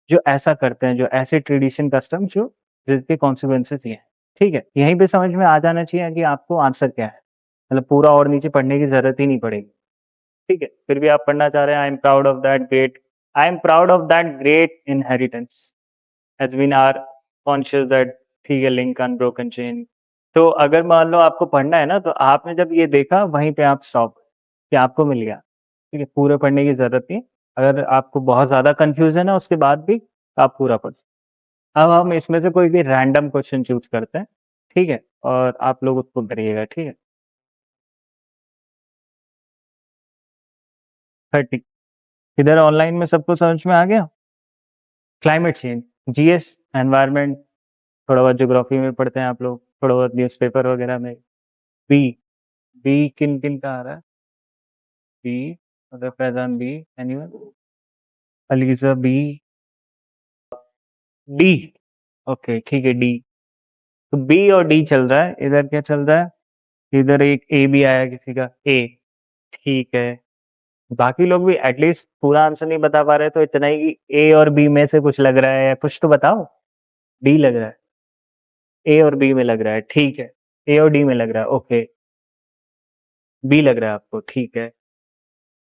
जो ऐसा करते हैं, जो ऐसे ट्रेडिशन कस्टम जो जिसके कॉन्सिक्वेंसेस ये हैं, ठीक है? यहीं पे समझ में आ जाना चाहिए कि आपको आंसर क्या है, मतलब पूरा और नीचे पढ़ने की जरूरत ही नहीं पड़ेगी, ठीक है? फिर भी आप पढ़ना चाह रहे हैं, I am proud of that great inheritance has been our conscious that, ठीक है, लिंक अनब्रोकन चेन। तो अगर मान लो आपको पढ़ना है ना, तो आपने जब ये देखा वहीं पे आप स्टॉप, कि आपको मिल गया, ठीक है? पूरे पढ़ने की जरूरत नहीं। अगर आपको बहुत ज्यादा कंफ्यूजन है उसके बाद भी आप पूरा पढ़ सकते। अब हम इसमें से कोई भी रैंडम क्वेश्चन चूज करते हैं, ठीक है? और आप लोग उसको करिएगा, ठीक है? 30। इधर ऑनलाइन में सबको समझ में आ गया? क्लाइमेट चेंज, जीएस, एनवायरनमेंट, थोड़ा बहुत ज्योग्राफी में पढ़ते हैं आप लोग, थोड़ा बहुत न्यूज़पेपर वगैरह में। बी, बी किन-किन का आ रहा है? बी, मतलब Faizan B, anyone? Aliza B, D, okay ठीक है डी। तो बी और डी चल रहा है, इधर क्या चल रहा है? इधर एक ए भी आया किसी का, ए, ठीक है। बाकी लोग भी एटलीस्ट पूरा आंसर नहीं बता पा रहे तो इतना ही कि ए और बी में से कुछ लग रहा है या कुछ तो बताओ। डी लग रहा है, ए और बी में लग रहा है, ठीक है। ए और डी में लग रहा है, ओके। बी लग रहा है आपको, ठीक है।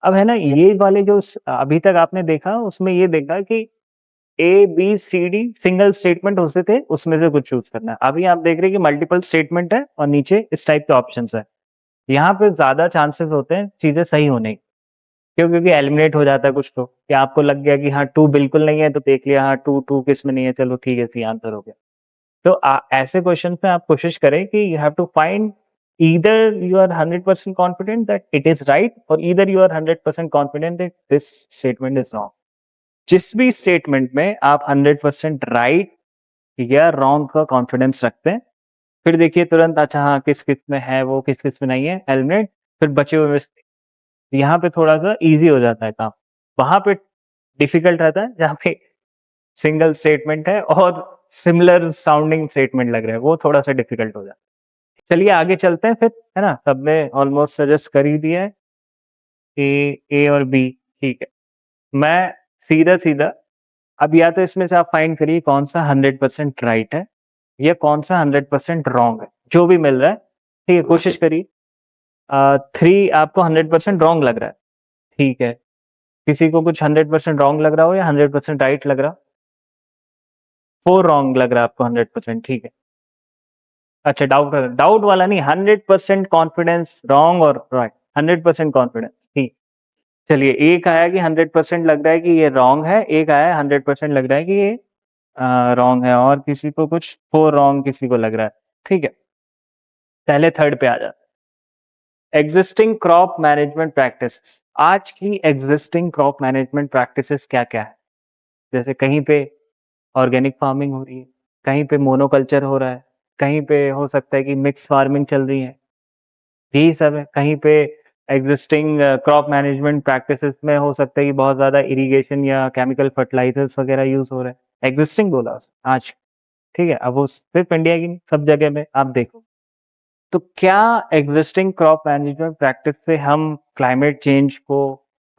अब है ना ये वाले जो अभी तक आपने देखा उसमें ये देखा कि A B C D single statement होते थे, उसमें से कुछ चूज करना है। अभी आप देख रहे हैं कि मल्टीपल स्टेटमेंट है और नीचे इस टाइप के ऑप्शन है। यहाँ पे ज्यादा चांसेस होते हैं चीजें सही होने की। क्यों? क्योंकि एलिमिनेट हो जाता है कुछ तो, कि आपको लग गया कि हाँ टू बिल्कुल नहीं है तो देख लिया हाँ टू टू किस में नहीं है, चलो ठीक है सी आंसर हो गया। तो ऐसे क्वेश्चन में आप कोशिश करें कि you have to find either you are 100% confident that it is right or either you are 100% confident that this statement is wrong. जिस भी स्टेटमेंट में आप 100% राइट या रॉन्ग का कॉन्फिडेंस रखते हैं, फिर देखिए तुरंत अच्छा हाँ किस किस में है वो, किस किस में नहीं है, एलिमिनेट, फिर बचे हुए यहाँ पे थोड़ा सा इजी हो जाता है काम। वहां पे डिफिकल्ट रहता है जहाँ पे सिंगल स्टेटमेंट है और सिमिलर साउंडिंग स्टेटमेंट लग रहे हैं, वो थोड़ा सा डिफिकल्ट हो जाता है। चलिए आगे चलते हैं फिर, है ना? सबने ऑलमोस्ट सजेस्ट कर ही दिया है, ए और बी, ठीक है। मैं सीधा-सीधा अब या तो इसमें से आप फाइंड करिए कौन सा 100% राइट है या कौन सा 100% रॉन्ग है, जो भी मिल रहा है, ठीक है, कोशिश करिए। 3 आपको 100% रॉन्ग लग रहा है, ठीक है। किसी को कुछ 100% रॉन्ग लग रहा हो या 100% राइट लग रहा हो? 4 रॉन्ग लग रहा है आपको 100%, ठीक है। अच्छा डाउट डाउट वाला नहीं, 100% कॉन्फिडेंस रॉन्ग और राइट, 100% कॉन्फिडेंस, ठीक। चलिए एक आया कि 100% लग रहा है कि ये रॉन्ग है, एक आया 100% लग रहा है कि ये रॉन्ग है और किसी को कुछ 4 रॉन्ग किसी को लग रहा है, ठीक है। पहले थर्ड पे आ जाते हैं। Existing crop management practices. आज की एग्जिस्टिंग क्रॉप मैनेजमेंट प्रैक्टिसेस क्या-क्या है? जैसे कहीं पे ऑर्गेनिक फार्मिंग हो रही है, कहीं पे मोनोकल्चर हो रहा है, कहीं पे हो सकता है कि मिक्स फार्मिंग चल रही है, यही सब है। कहीं पे एग्जिस्टिंग क्रॉप मैनेजमेंट प्रैक्टिसेस में हो सकता है कि बहुत ज़्यादा इरिगेशन या केमिकल फर्टिलाइजर्स वगैरह यूज़ हो रहे हैं। एग्जिस्टिंग बोला आज, ठीक है? अब वो सिर्फ इंडिया की नहीं, सब जगह में आप देखो। तो क्या एग्जिस्टिंग क्रॉप मैनेजमेंट प्रैक्टिस से हम क्लाइमेट चेंज को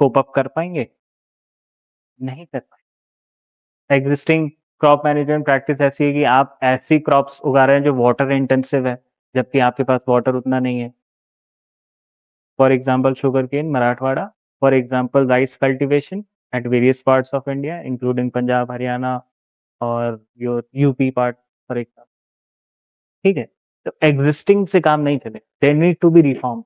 कोप अप कर पाएँगे? नहीं कर पाएँगे। एग्जिस्टिंग क्रॉप मैनेजमेंट प्रैक्टिस ऐसी है कि आप ऐसी क्रॉप्स उगा रहे हैं जो वाटर इंटेंसिव है, जबकि आपके पास वाटर उतना नहीं है। For example, sugarcane, Marathwada. For example, rice cultivation at various parts of India, including Punjab, Haryana, और your UP part for example. ठीक है, तो एग्जिस्टिंग से काम नहीं चले, they need to be reform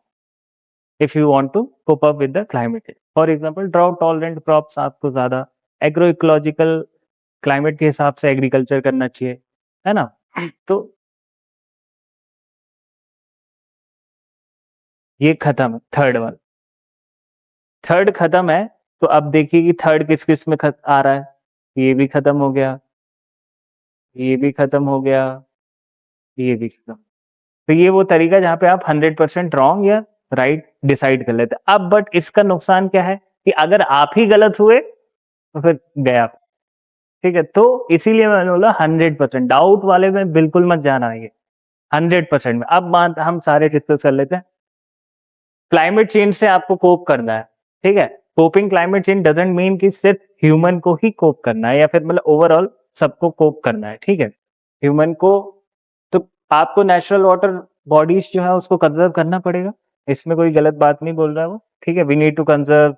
if you want to cope up with the climate. For example, drought tolerant crops आपको ज्यादा एग्रो इकोलॉजिकल क्लाइमेट के हिसाब से एग्रीकल्चर करना चाहिए, है ना? तो ये खत्म है, थर्ड वन। थर्ड खत्म है, तो अब देखिए कि थर्ड किस किस में आ रहा है। ये भी खत्म हो गया, ये भी खत्म हो गया, ये भी खत्म। तो ये वो तरीका जहाँ पे आप 100% रॉन्ग या राइट डिसाइड कर लेते हैं। अब बट इसका नुकसान क्या है कि अगर आप ही गलत हुए तो फिर गया, ठीक है? तो इसीलिए मैंने बोला 100% डाउट वाले में बिल्कुल मत जाना है, ये 100% में। अब मान हम सारे डिस्कस कर लेते हैं। क्लाइमेट चेंज से आपको कोप करना है, ठीक है? Coping climate change doesn't mean कि सिर्फ ह्यूमन को ही कोप करना है या फिर मतलब ओवरऑल सबको कोप करना है, ठीक है? ह्यूमन को, तो आपको नेचुरल वाटर बॉडीज जो है उसको कंजर्व करना पड़ेगा, इसमें कोई गलत बात नहीं बोल रहा है वो, ठीक है? We need to conserve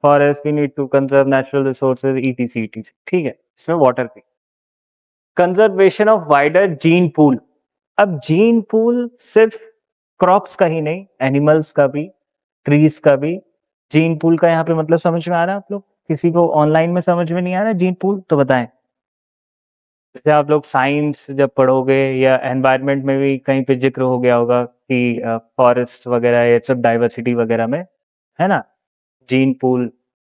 forest, we need to conserve natural resources, ETC ETC, ठीक है? इसमें वाटर की conservation of wider gene pool. अब जीन पूल सिर्फ क्रॉप्स का ही नहीं, एनिमल्स का भी, ट्रीज का भी। जीन पूल का यहाँ पे मतलब समझ में आ रहा है आप लोग? किसी को ऑनलाइन में समझ में नहीं आ रहा है जीन पूल तो बताएं। जैसे आप लोग साइंस जब पढ़ोगे या एनवायरनमेंट में भी कहीं पे जिक्र हो गया होगा कि फॉरेस्ट वगैरह ये सब डाइवर्सिटी वगैरह में, है ना? जीन पूल,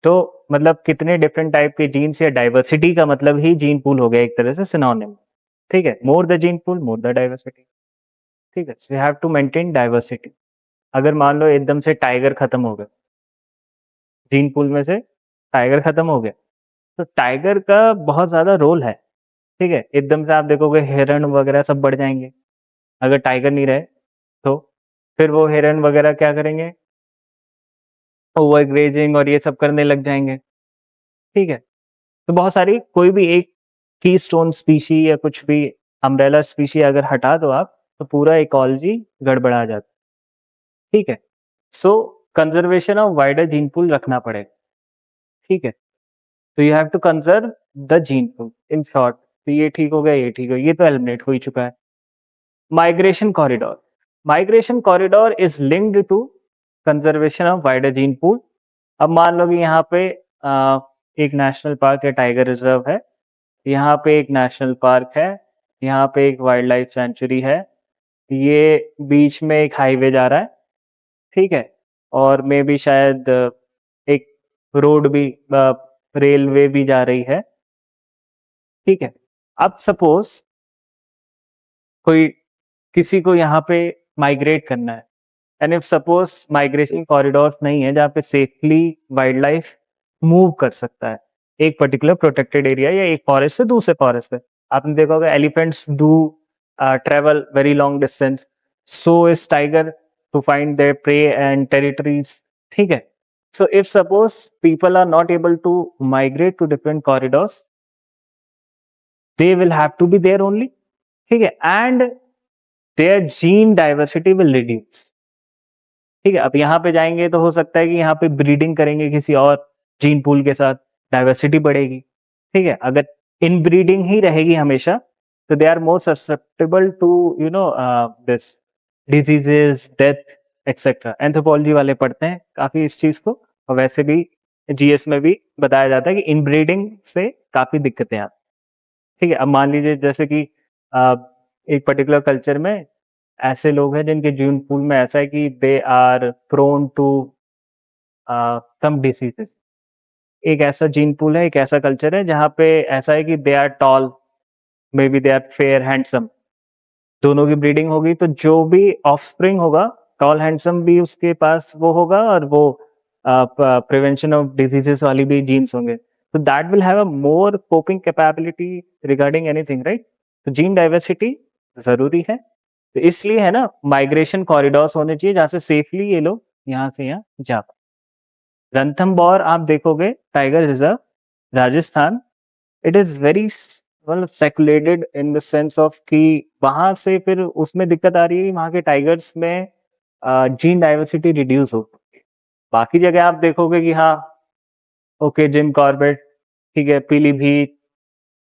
तो मतलब कितने डिफरेंट टाइप के जीन्स या डाइवर्सिटी का मतलब ही जीन पूल हो गया एक तरह से सिनोनिम, ठीक है? More the gene pool more the diversity, ठीक है? So you have to maintain diversity. अगर मान लो एकदम से टाइगर खत्म हो गया, जीन पूल में से टाइगर खत्म हो गया, तो टाइगर का बहुत ज्यादा रोल है, ठीक है? एकदम से आप देखोगे हिरण वगैरह सब बढ़ जाएंगे, अगर टाइगर नहीं रहे तो। फिर वो हिरण वगैरह क्या करेंगे, ओवर ग्रेजिंग और ये सब करने लग जाएंगे, ठीक है? तो बहुत सारी, कोई भी एक की स्टोन स्पीशी या कुछ भी अम्ब्रेला स्पीशी अगर हटा दो आप, तो पूरा इकोलॉजी गड़बड़ा जाता है, ठीक है? So conservation of wider gene pool रखना पड़ेगा, ठीक है? तो you have to conserve the gene pool in short. तो ये ठीक हो गया, ये ठीक हो गया, ये तो एलिमिनेट हो ही चुका है। Migration corridor, migration corridor is linked to conservation of wider gene pool. अब मान लो कि यहाँ पे एक नेशनल पार्क है, टाइगर रिजर्व है, यहाँ पे एक नेशनल पार्क है, यहाँ पे एक वाइल्ड लाइफ सेंचुरी है, ये बीच में एक हाईवे जा रहा है, ठीक है? और मे भी शायद एक रोड भी, रेलवे भी जा रही है, ठीक है? अब सपोज कोई, किसी को यहाँ पे माइग्रेट करना है, and if suppose migration corridors नहीं है जहाँ पे सेफली वाइल्ड लाइफ मूव कर सकता है एक पर्टिकुलर प्रोटेक्टेड एरिया या एक फॉरेस्ट से दूसरे फॉरेस्ट पे। आपने देखा होगा elephants do travel very long distance, so is tiger to find their prey and territories, ठीक है? So if suppose people are not able to migrate to different corridors, they will have to be there only, ठीक है? And their gene diversity will reduce, ठीक है? अब यहाँ पे जाएंगे तो हो सकता है कि यहाँ पे ब्रीडिंग करेंगे किसी और जीन पूल के साथ, डाइवर्सिटी बढ़ेगी, ठीक है? अगर इन ब्रीडिंग ही रहेगी हमेशा, तो they are more susceptible to you know this diseases, death etcetera. Anthropology वाले पढ़ते हैं काफी इस चीज को, और वैसे भी जीएस में भी बताया जाता है कि इन ब्रीडिंग से काफी दिक्कतें आती, ठीक है? अब मान लीजिए जैसे कि एक पर्टिकुलर कल्चर में ऐसे लोग हैं जिनके जीन पूल में ऐसा है कि they are prone to some diseases. एक ऐसा जीन पूल है, एक ऐसा कल्चर है जहाँ पे ऐसा है कि they are tall, maybe they are fair handsome, दोनों की ब्रीडिंग होगी तो जो भी ऑफस्प्रिंग होगा टॉल हैंडसम भी उसके पास वो होगा और वो प्रिवेंशन ऑफ डिजीजेस वाली भी जीन्स होंगे, तो that will have a more coping capability regarding anything, right? तो जीन डाइवर्सिटी जरूरी है, तो इसलिए है ना माइग्रेशन कॉरिडोर्स होने चाहिए जहाँ से सेफली ये लोग यहाँ से यहाँ जा पाए। रणथंबोर आप देखोगे tiger reserve Rajasthan, it is very मतलब सेकुलेटेड इन द सेंस ऑफ कि वहां से फिर उसमें दिक्कत आ रही है, वहां के टाइगर्स में जीन डाइवर्सिटी रिड्यूस हो। बाकी जगह आप देखोगे कि हाँ ओके जिम कॉर्बेट, ठीक है, पीलीभीत,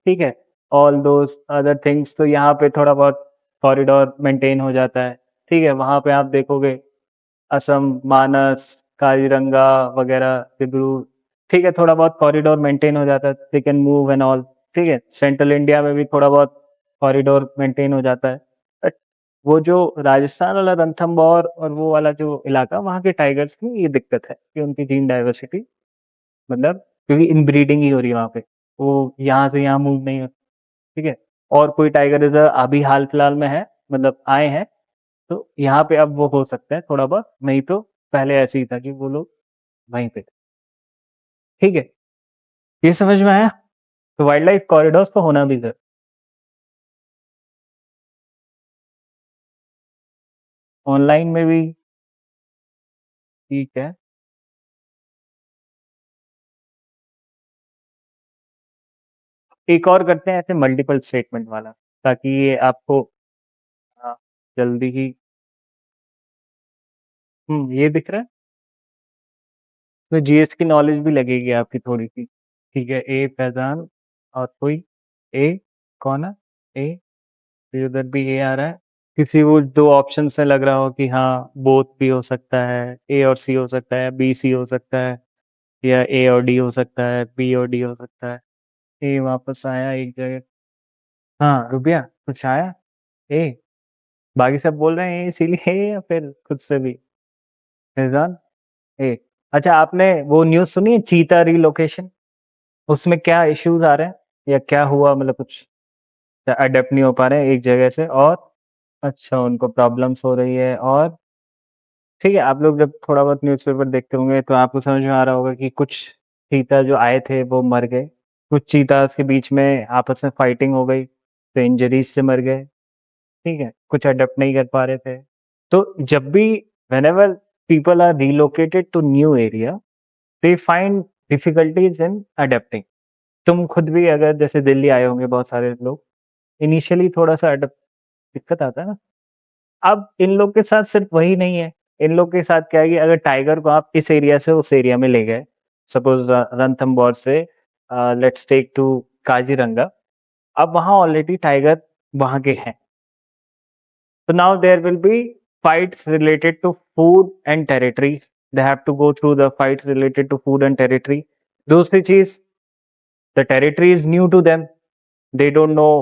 ठीक है, ऑल दोज अदर थिंग्स, तो यहाँ पे थोड़ा बहुत कॉरिडोर मेंटेन हो जाता है, ठीक है। वहां पे आप देखोगे असम, मानस, काजीरंगा वगैरह, डिब्रू, ठीक है, थोड़ा बहुत कॉरिडोर मेंटेन हो जाता है, they can move and all, ठीक है। सेंट्रल इंडिया में भी थोड़ा बहुत कॉरिडोर मेंटेन हो जाता है, बट वो जो राजस्थान वाला रणथंबोर और वो वाला जो इलाका, वहाँ के टाइगर्स की ये दिक्कत है कि उनकी जीन डाइवर्सिटी मतलब क्योंकि इनब्रीडिंग ही हो रही है वहाँ पे, वो यहाँ से यहाँ मूव नहीं हो, ठीक है। और कोई टाइगर रिजर्व अभी हाल फिलहाल में है, मतलब आए हैं, तो यहाँ पे अब वो हो सकता है थोड़ा बहुत, नहीं तो पहले ऐसे ही था कि वो लोग वहीं पे थे, ठीक है। ये समझ में आया? तो वाइल्ड लाइफ कॉरिडोर्स तो होना भी जरूरी। ऑनलाइन में भी ठीक है। एक और करते हैं ऐसे मल्टीपल स्टेटमेंट वाला, ताकि ये आपको हाँ, जल्दी ही ये दिख रहा है, तो जीएस की नॉलेज भी लगेगी आपकी थोड़ी सी, ठीक है। ए फैजान और कोई ए, कौन है ए? फिर उधर भी ए आ रहा है, किसी वो दो ऑप्शंस में लग रहा हो कि हाँ बोथ भी हो सकता है, ए और सी हो सकता है, बी सी हो सकता है, या ए और डी हो सकता है, बी और डी हो सकता है। ए वापस आया एक जगह, हाँ रुबिया कुछ आया ए? बाकी सब बोल रहे हैं ए इसीलिए ए, या फिर खुद से भी फैजान ए? अच्छा, आपने वो न्यूज़ सुनी है चीता रिलोकेशन? उसमें क्या इश्यूज आ रहे हैं या क्या हुआ, मतलब कुछ अडेप्ट नहीं हो पा रहे हैं एक जगह से, और अच्छा उनको प्रॉब्लम्स हो रही है, और ठीक है, आप लोग जब थोड़ा बहुत न्यूज़पेपर देखते होंगे तो आपको समझ में आ रहा होगा कि कुछ चीता जो आए थे वो मर गए, कुछ चीतास के बीच में आपस में फाइटिंग हो गई तो इंजरीज से मर गए, ठीक है, कुछ अडेप्ट नहीं कर पा रहे थे। तो जब भी whenever people are relocated to new area, they find difficulties in adapting। तुम खुद भी अगर जैसे दिल्ली आए होंगे बहुत सारे लोग, इनिशियली थोड़ा सा अडप दिक्कत आता है ना। अब इन लोग के साथ सिर्फ वही नहीं है, इन लोग के साथ क्या है कि अगर टाइगर को आप इस एरिया से उस एरिया में ले गए, सपोज रणथंबोर से लेट्स टेक टू काजीरंगा, अब वहां ऑलरेडी टाइगर वहां के हैं, so now there will be fights related to food and territories, they have to go through the fights related to food and territory। दूसरी चीज, the territory is new to them, they don't know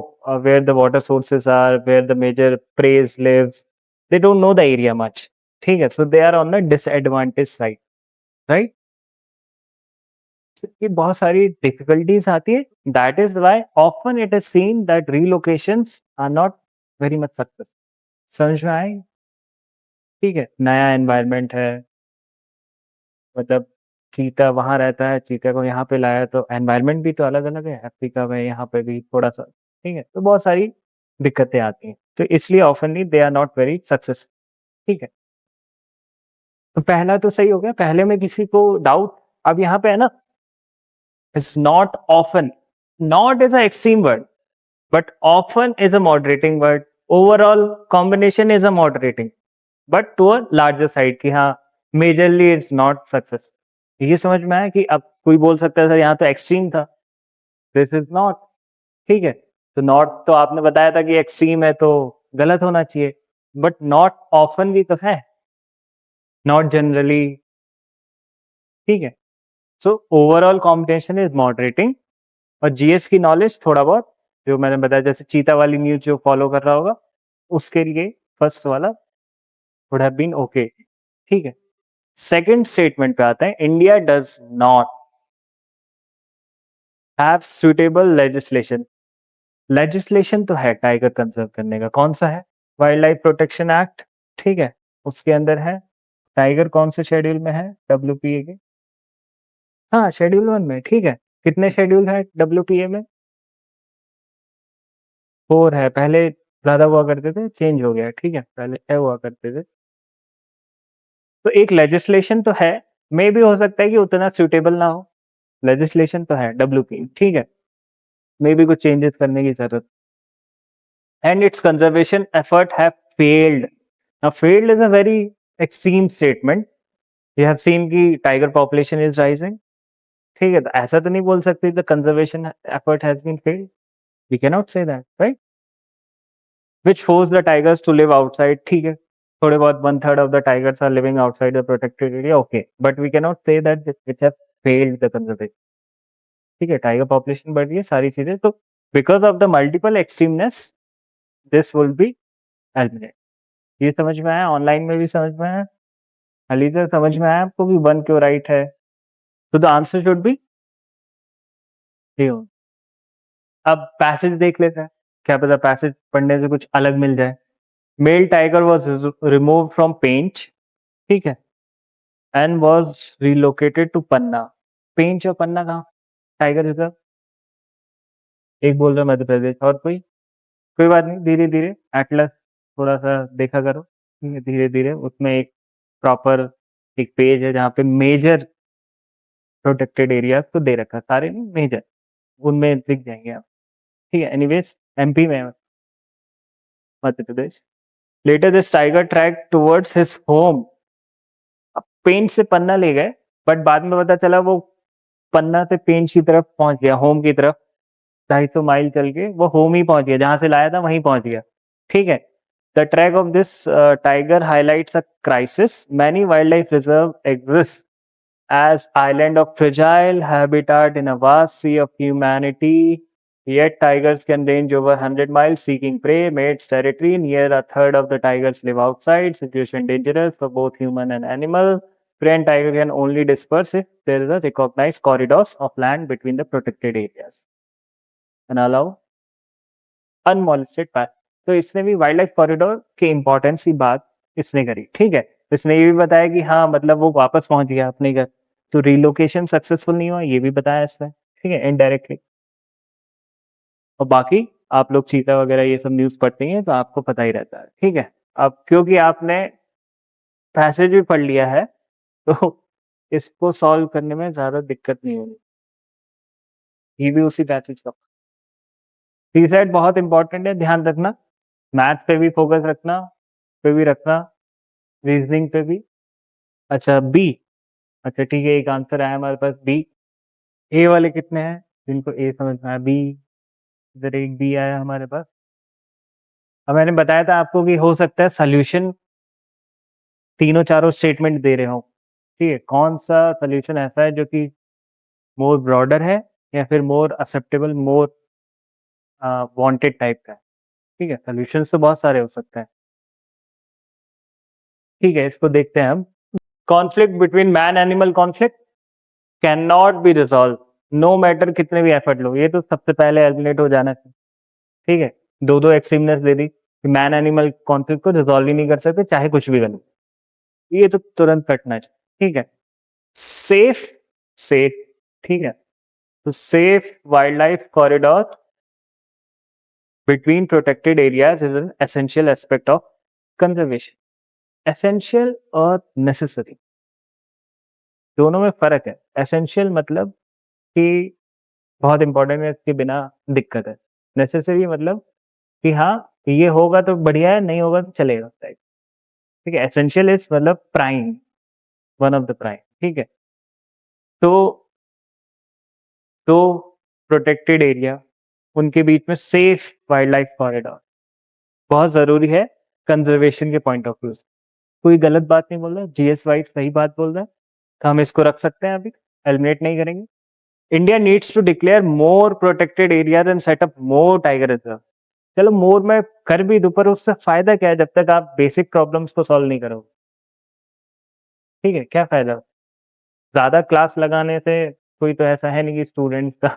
where the water sources are, where the major prey lives, they don't know the area much, ठीक है, so they are on the disadvantage side, right? ये बहुत सारी difficulties आती है, that is why often it is seen that relocations are not very much success. समझ में आए? ठीक है, नया एनवायरनमेंट है, मतलब चीता वहाँ रहता है, चीता को यहाँ पे लाया तो एनवायरनमेंट भी तो अलग-अलग है, अफ्रीका में यहाँ पे भी थोड़ा-सा, ठीक है? तो बहुत सारी दिक्कतें आती हैं, तो इसलिए oftenly they are not very success, ठीक है? तो पहला तो सही हो गया, पहले में किसी को डाउट, अब यहाँ पे है ना, it's not often, not is a extreme word, but often is a moderating word, overall combination is a moderating, but to a larger side कि हाँ मेजरली इट्स नॉट सक्सेस। ये समझ में आया कि अब कोई बोल सकता है सर यहाँ तो एक्सट्रीम था, दिस इज नॉट, ठीक है। तो नॉट तो आपने बताया था कि एक्सट्रीम है तो गलत होना चाहिए, बट नॉट ऑफन भी तो है, नॉट जनरली, ठीक है। So overall combination is moderating, और जीएस की नॉलेज थोड़ा बहुत जो मैंने बताया, जैसे चीता वाली न्यूज जो फॉलो कर रहा होगा उसके लिए फर्स्ट वाला वुड हैव बीन ओके, ठीक है। सेकंड स्टेटमेंट पे आते हैं, India does not have suitable legislation. Legislation तो है टाइगर कंजर्व करने का, कौन सा है? वाइल्ड लाइफ प्रोटेक्शन एक्ट, ठीक है, उसके अंदर है। टाइगर कौन से शेड्यूल में है डब्ल्यूपीए के? हाँ, शेड्यूल 1 में, ठीक है। कितने शेड्यूल है डब्ल्यूपीए में? 4 है। पहले ज़्यादा हुआ करते थे, चेंज हो गया, ठीक है। पहले 6 हुआ करते थे। तो एक लेजिस्लेशन तो है, मे भी हो सकता है कि उतना सूटेबल ना हो। लेजिस्लेशन तो है डब्ल्यूपी, ठीक है। मे भी कुछ चेंजेस करने की जरूरत। And it's conservation effort have failed. Now failed is a very extreme statement. You have seen कि टाइगर पॉपुलेशन इज राइजिंग, ठीक है। तो ऐसा तो नहीं बोल सकते the conservation effort has been failed. We can not say that, right. Which force the tigers to live outside, ठीक है। थोड़े बहुत 1/3 of the tigers are living outside the protected area, okay, but we can not say that which have failed the conservation, ठीक है। Tiger population बढ़ रही है, सारी चीजें, तो because of the multiple extremeness this will be eliminate. ये समझ में आया? ऑनलाइन में भी समझ में आया? अलीजा समझ में आया आपको कि 1 क्यों राइट है? तो द आंसर शुड बी ये। अब पैसेज देख लेते हैं, क्या पता पैसेज पढ़ने से कुछ अलग मिल जाए। Male tiger was remove from Pench, ठीक है, and was relocated to Panna. Pench और पन्ना कहाँ? Tiger reserve. एक बोल रहा मध्य प्रदेश, और कोई बात नहीं, धीरे धीरे एटलस थोड़ा सा देखा करो, ठीक है। धीरे धीरे उसमें एक प्रॉपर एक पेज है जहाँ पे मेजर प्रोटेक्टेड एरियाज को दे रखा है, सारे नहीं, मेजर, उनमें दिख जाएंगे आप, ठीक है। एनीवेज एमपी में है, Madhya Pradesh. Later this tiger track towards his home. अब पेंच से पन्ना ले गए, बट बाद में पता चला वो पन्ना से पेंच की तरफ पहुंच गया, होम की तरफ। 250 माइल चल के वो होम ही पहुंच गया, जहां से लाया था वहीं पहुंच गया, ठीक है। The track of this tiger highlights a crisis. Many wild life reserve exist as island of fragile habitat in a vast sea of humanity. Yet tigers can range over 100 miles seeking prey, mates territory. Near a third of the tigers live outside, situation dangerous for both human and animal. Prey and tiger can only disperse if there is a recognized corridors of land between the protected areas and allow unmolested path. तो इसने भी wild life corridor की importance की बात इसने करी, ठीक है। इसने ये भी बताया कि हाँ, मतलब वो वापस पहुंच गया अपने घर, तो रिलोकेशन सक्सेसफुल नहीं हुआ, ये भी बताया इसने, ठीक है, इनडायरेक्टली। और बाकी आप लोग चीता वगैरह ये सब न्यूज पढ़ते हैं तो आपको पता ही रहता है, ठीक है। अब क्योंकि आपने पैसेज भी पढ़ लिया है, तो इसको सॉल्व करने में ज्यादा दिक्कत नहीं होगी। ये भी उसी पैसेज का। टी सेट बहुत इंपॉर्टेंट है, ध्यान रखना। मैथ्स पे भी फोकस रखना, पे भी रखना, रीजनिंग पे भी। अच्छा बी, अच्छा ठीक है, एक आंसर आया हमारे पास बी। ए वाले कितने हैं जिनको ए समझ में आया? बी, इधर एक बी आया हमारे पास। अब मैंने बताया था आपको कि हो सकता है सोल्यूशन तीनों चारों स्टेटमेंट दे रहे हो, ठीक है। कौन सा सोल्यूशन ऐसा है जो कि मोर ब्रॉडर है या फिर मोर एक्सेप्टेबल, मोर वांटेड टाइप का है, ठीक है। सोल्यूशंस तो बहुत सारे हो सकते हैं, ठीक है। इसको देखते हैं हम। Conflict between man animal conflict can not be resolve no matter कितने भी एफर्ट लो। ये तो सबसे पहले एलिमिनेट हो जाना चाहिए, ठीक है। दो दो एक्सट्रीमनेस दे दी कि मैन एनिमल कॉन्फ्लिक्ट को रिजॉल्व ही नहीं कर सकते चाहे कुछ भी कर लो, ये तो तुरंत कटना चाहिए, ठीक है। सेफ, सेफ, ठीक है। तो safe wild life corridor between protected areas is an essential aspect of conservation. Essential और नेसेसरी दोनों में फर्क है। एसेंशियल मतलब कि बहुत इंपॉर्टेंट है, इसके बिना दिक्कत है। नेसेसरी मतलब कि हाँ, ये होगा तो बढ़िया है, नहीं होगा तो चलेगा, ठीक है। एसेंशियल इज मतलब prime, one of the prime, ठीक है। तो दो प्रोटेक्टेड एरिया, उनके बीच में सेफ वाइल्ड लाइफ कॉरिडोर बहुत जरूरी है कंजर्वेशन के पॉइंट ऑफ व्यू से। कोई गलत बात नहीं बोल रहा, जीएस वाइट सही बात बोल रहा है, तो हम इसको रख सकते हैं, अभी एलिमिनेट नहीं करेंगे। India needs to declare more protected areas and setup more tiger reserve. चलो मोर में कर भी दो, पर उससे फायदा क्या है जब तक आप बेसिक प्रॉब्लम्स को सॉल्व नहीं करोगे, ठीक है। क्या फायदा? ज्यादा क्लास लगाने से कोई तो ऐसा है नहीं कि स्टूडेंट्स का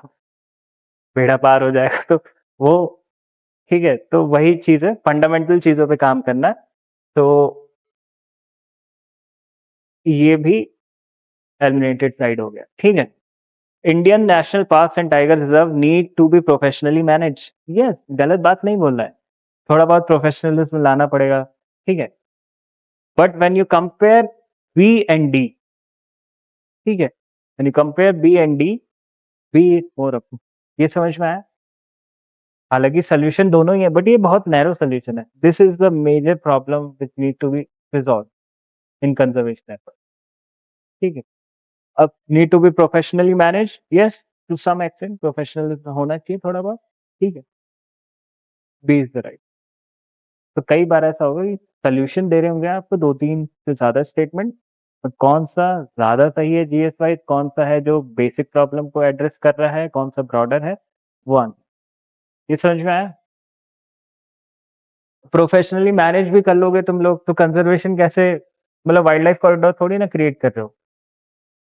बेड़ा पार हो जाएगा, तो वो, ठीक है। तो वही चीज है, फंडामेंटल चीजों पे काम करना है। तो ये भी एलिमिनेटेड साइड हो गया, ठीक है। Indian national parks and tiger reserve need to be professionally manage, yes, गलत बात नहीं बोल रहा है, थोड़ा बहुत प्रोफेशनलिज्म लाना पड़ेगा, ठीक है। But when you compare B and D, ठीक है, when you compare B and D, B और रखो, ये समझ में आया। हालांकि सोल्यूशन दोनों ही है, बट ये बहुत नैरो सोल्यूशन है। This is the major problem which need to be resolve in conservation effort, ठीक है। अब need to be professionally manage, yes, to some extent professional होना चाहिए थोड़ा बहुत, ठीक है। B is the right. तो कई बार ऐसा होगा कि सोल्यूशन दे रहे होंगे आपको 2-3 से ज़्यादा स्टेटमेंट, तो कौन सा ज़्यादा सही है जीएस वाइज़, कौन सा है जो बेसिक प्रॉब्लम को एड्रेस कर रहा है, कौन सा ब्रॉडर है, वो आंसर। ये समझ में आया? प्रोफेशनली मैनेज भी कर लोगे तुम लोग तो कंजर्वेशन कैसे, मतलब वाइल्ड लाइफ कॉरिडोर थोड़ी ना क्रिएट कर रहे हो,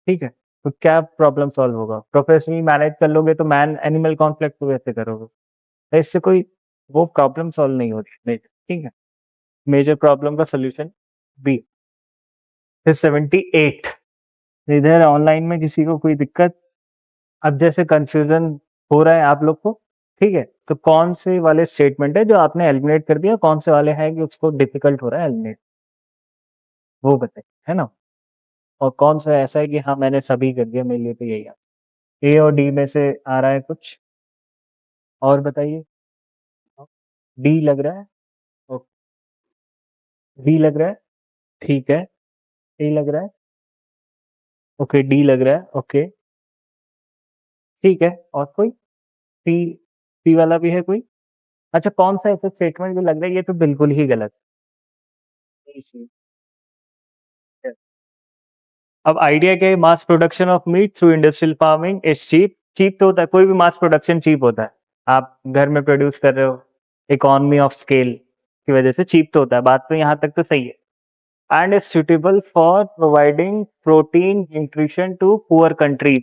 ठीक है? तो क्या प्रॉब्लम सॉल्व होगा? प्रोफेशनली मैनेज कर लोगे तो मैन एनिमल कॉन्फ्लिक्ट को कैसे करोगे? तो इससे कोई वो प्रॉब्लम सॉल्व नहीं होती, नहीं, ठीक है? मेजर प्रॉब्लम का सॉल्यूशन बी। फिर 78, इधर ऑनलाइन में किसी को कोई दिक्कत, अब जैसे कंफ्यूजन हो रहा है आप लोग को, ठीक है, तो कौन से वाले स्टेटमेंट है जो आपने एलिमिनेट कर दिया, कौन से वाले हैं कि उसको डिफिकल्ट हो रहा है एलिमिनेट, वो बताइए, है ना? और कौन सा ऐसा है कि हाँ मैंने सभी कर दिया, मेरे लिए तो यही है। ए और डी में से आ रहा है कुछ और बताइए। डी लग रहा है, बी लग रहा है, ठीक है, ए लग रहा है, ओके, डी लग रहा है, ओके, ठीक है, और कोई सी, सी वाला भी है कोई? अच्छा, कौन सा ऐसा स्टेटमेंट जो लग रहा है ये तो बिल्कुल ही गलत है? सी। अब आइडिया क्या है, mass production of meat through industrial farming is cheap. Cheap तो होता है, कोई भी मास प्रोडक्शन चीप होता है। आप घर में प्रोड्यूस कर रहे हो, इकोनॉमी ऑफ स्केल की वजह से चीप तो होता है, बात तो यहाँ तक तो सही है। And is suitable for providing protein nutrition to poor countries,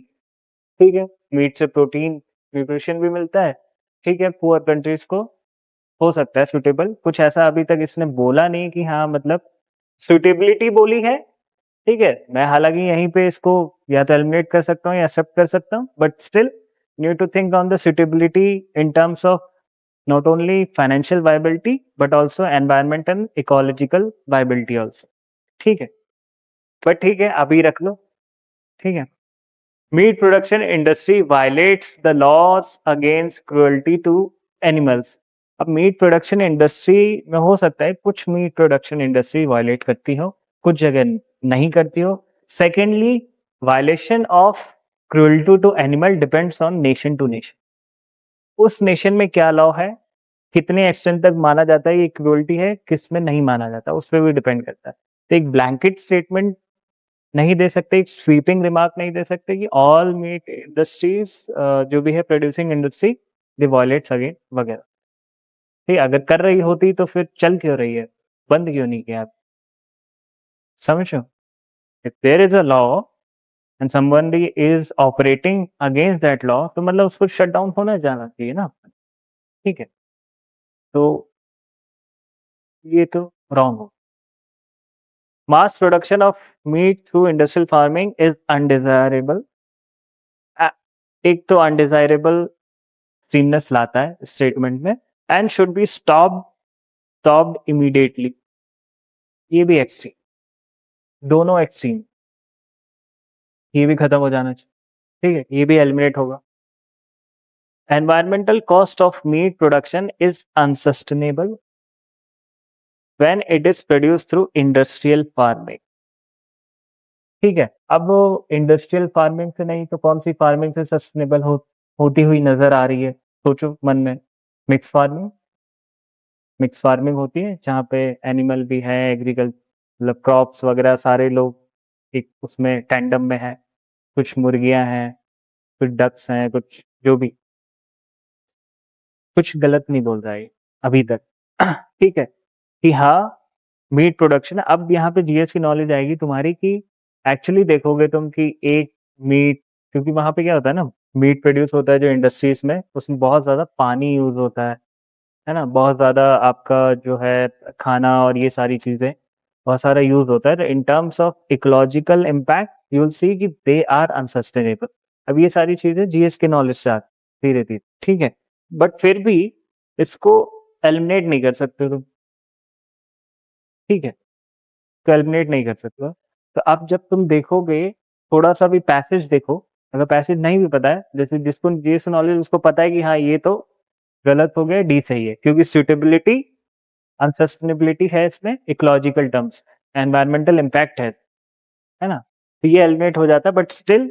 ठीक है, मीट से प्रोटीन न्यूट्रिशन भी मिलता है, ठीक है, पुअर कंट्रीज को हो सकता है सुटेबल। कुछ ऐसा अभी तक इसने बोला नहीं कि हाँ मतलब सुटेबिलिटी बोली है, ठीक है। मैं हालांकि यहीं पे इसको या तो एलिमिनेट कर सकता हूँ या एक्सेप्ट कर सकता हूँ, but still need to think on the suitability in terms of not only financial viability but also environmental ecological viability also, ठीक है। पर ठीक है, अभी रख लो, ठीक है। Meat production industry violates the laws against cruelty to animals. अब मीट प्रोडक्शन इंडस्ट्री में हो सकता है कुछ मीट प्रोडक्शन इंडस्ट्री वायलेट करती हो, कुछ जगह नहीं करती हो। Secondly, violation of cruelty to animal depends on nation to nation, उस नेशन में क्या लॉ है, कितने एक्सटेंट तक माना जाता है ये क्रूअल्टी है, किस में नहीं माना जाता, उस पर भी डिपेंड करता है। तो एक ब्लैंकेट स्टेटमेंट नहीं दे सकते, एक स्वीपिंग रिमार्क नहीं दे सकते कि ऑल मीट इंडस्ट्रीज जो भी है प्रोड्यूसिंग इंडस्ट्री दे वॉयलेट्स अगेन वगैरह। ठीक, अगर कर रही होती तो फिर चल क्यों रही है, बंद क्यों नहीं किया आप? समझो, if there is a law and somebody is operating against that law तो मतलब उसको शट डाउन होना जाना चाहिए ना, ठीक है। तो ये तो रॉन्ग हो। मास production of meat through industrial farming is undesirable, एक तो अनडिजायरेबल सीमनेस लाता है स्टेटमेंट में, and should be stopped immediately, ये भी एक्सट्रीम, दोनों एक्सट्रीम, ये भी खत्म हो जाना चाहिए, ठीक है, ये भी एलिमिनेट होगा। Environmental cost of meat production is unsustainable when it is produced through industrial farming, ठीक है। अब इंडस्ट्रियल फार्मिंग से नहीं तो कौन सी फार्मिंग से सस्टेनेबल होती हुई नजर आ रही है, सोचो मन में। मिक्स फार्मिंग, मिक्स फार्मिंग होती है जहाँ पे एनिमल भी है, एग्रीकल्चर मतलब क्रॉप्स वगैरह सारे लोग एक उसमें टैंडम में है, कुछ मुर्गियां हैं, कुछ डक्स हैं, कुछ जो भी, कुछ गलत नहीं बोल रहा है अभी तक ठीक है, कि हाँ मीट प्रोडक्शन। अब यहाँ पे जीएस की नॉलेज आएगी तुम्हारी कि एक्चुअली देखोगे तुम कि एक मीट, क्योंकि वहां पे क्या होता है ना, मीट प्रोड्यूस होता है जो इंडस्ट्रीज में, उसमें बहुत ज्यादा पानी यूज होता है ना, बहुत ज्यादा आपका जो है खाना और ये सारी चीजें बहुत सारा यूज़ होता है, तो इन terms of ecological impact you will see कि दे आर अनसस्टेनेबल। अब ये सारी चीज़ें जीएस के नॉलेज से आती धीरे-धीरे, ठीक है? बट फिर भी इसको एलिमिनेट नहीं कर सकते तुम, ठीक है? तो एलिमिनेट नहीं कर सकते हो। तो अब जब तुम देखोगे, थोड़ा-सा भी पैसेज देखो, अगर पैसेज नहीं भी पता है, जैसे जिसको जीएस नॉलेज उसको पता है कि हाँ, ये तो गलत हो गया, डी सही है, क्योंकि सूटेबिलिटी, अनसस्टेनेबिलिटी है इसमें, इकोलॉजिकल टर्म्स, एनवायरमेंटल इम्पैक्ट है ना? तो ये एलिमिनेट हो जाता है, बट स्टिल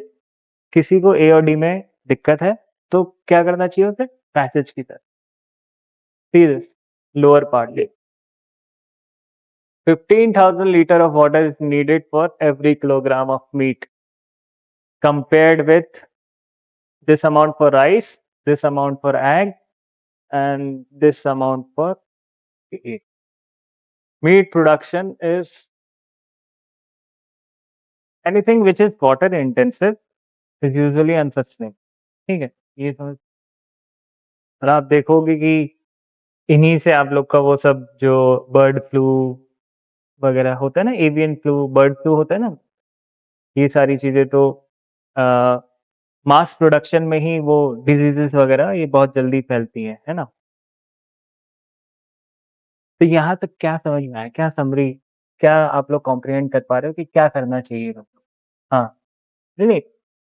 किसी को ए और डी में दिक्कत है, तो क्या करना चाहिए उसे? पैसेज की तरह, सीधे लोअर पार्ट ले 15,000 liter of water is needed for every kilogram of meat, compared with this amount for rice, this amount for egg, and this amount for egg. Meat production is anything which is water intensive is usually unsustainable. ठीक है, ये समझ। और आप देखोगे कि इन्हीं से आप लोग का वो सब जो बर्ड फ्लू वगैरह होता है ना, एवियन फ्लू, बर्ड फ्लू होता है ना, ये सारी चीजें तो मास प्रोडक्शन में ही वो डिजीजेस वगैरह ये बहुत जल्दी फैलती है ना? तो यहाँ तक क्या समझ में आया? क्या समरी, क्या आप लोग कॉम्प्रिहेंड कर पा रहे हो कि क्या करना चाहिए लोग? हाँ, नहीं,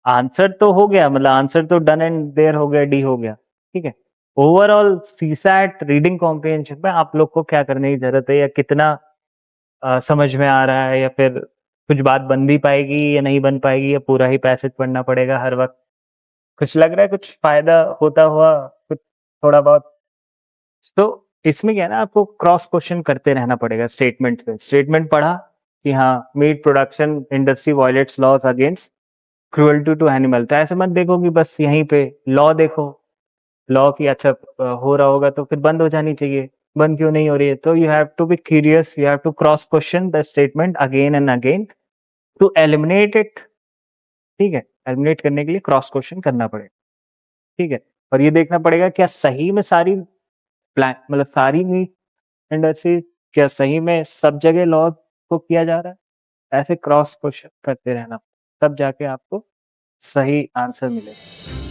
आंसर तो हो गया, मतलब आंसर तो डन एंड देयर हो गया, डी हो गया, ठीक है? ओवरऑल सीसैट रीडिंग कॉम्प्रिहेंशन में आप लोग को क्या करने की ज़रूरत है, या कितना समझ में आ रहा है, या फिर कुछ बात बन भी पाएगी या नहीं बन पाएगी, या पूरा ही पैसेज पढ़ना पड़ेगा हर वक़्त? कुछ लग रहा है कुछ फ़ायदा होता हुआ, कुछ थोड़ा बहुत? तो इसमें क्या है ना, आपको क्रॉस क्वेश्चन करते रहना पड़ेगा स्टेटमेंट पे। स्टेटमेंट पढ़ा कि हाँ, meat production industry violates laws against cruelty to animal, तो ऐसे मत देखो कि बस यहीं पे लॉ देखो, लॉ की अच्छा हो रहा होगा तो फिर बंद हो जानी चाहिए, बंद क्यों नहीं हो रही है? तो you have to be curious, you have to cross question the statement again and again to eliminate it, ठीक है? एलिमिनेट करने के लिए क्रॉस क्वेश्चन करना पड़ेगा, ठीक है? और ये देखना पड़ेगा क्या सही में सारी प्लान, मतलब सारी मीट इंडस्ट्री, क्या सही में सब जगह लॉ को किया जा रहा है? ऐसे क्रॉस क्वेश्चन करते रहना, तब जाके आपको सही आंसर मिलेगा।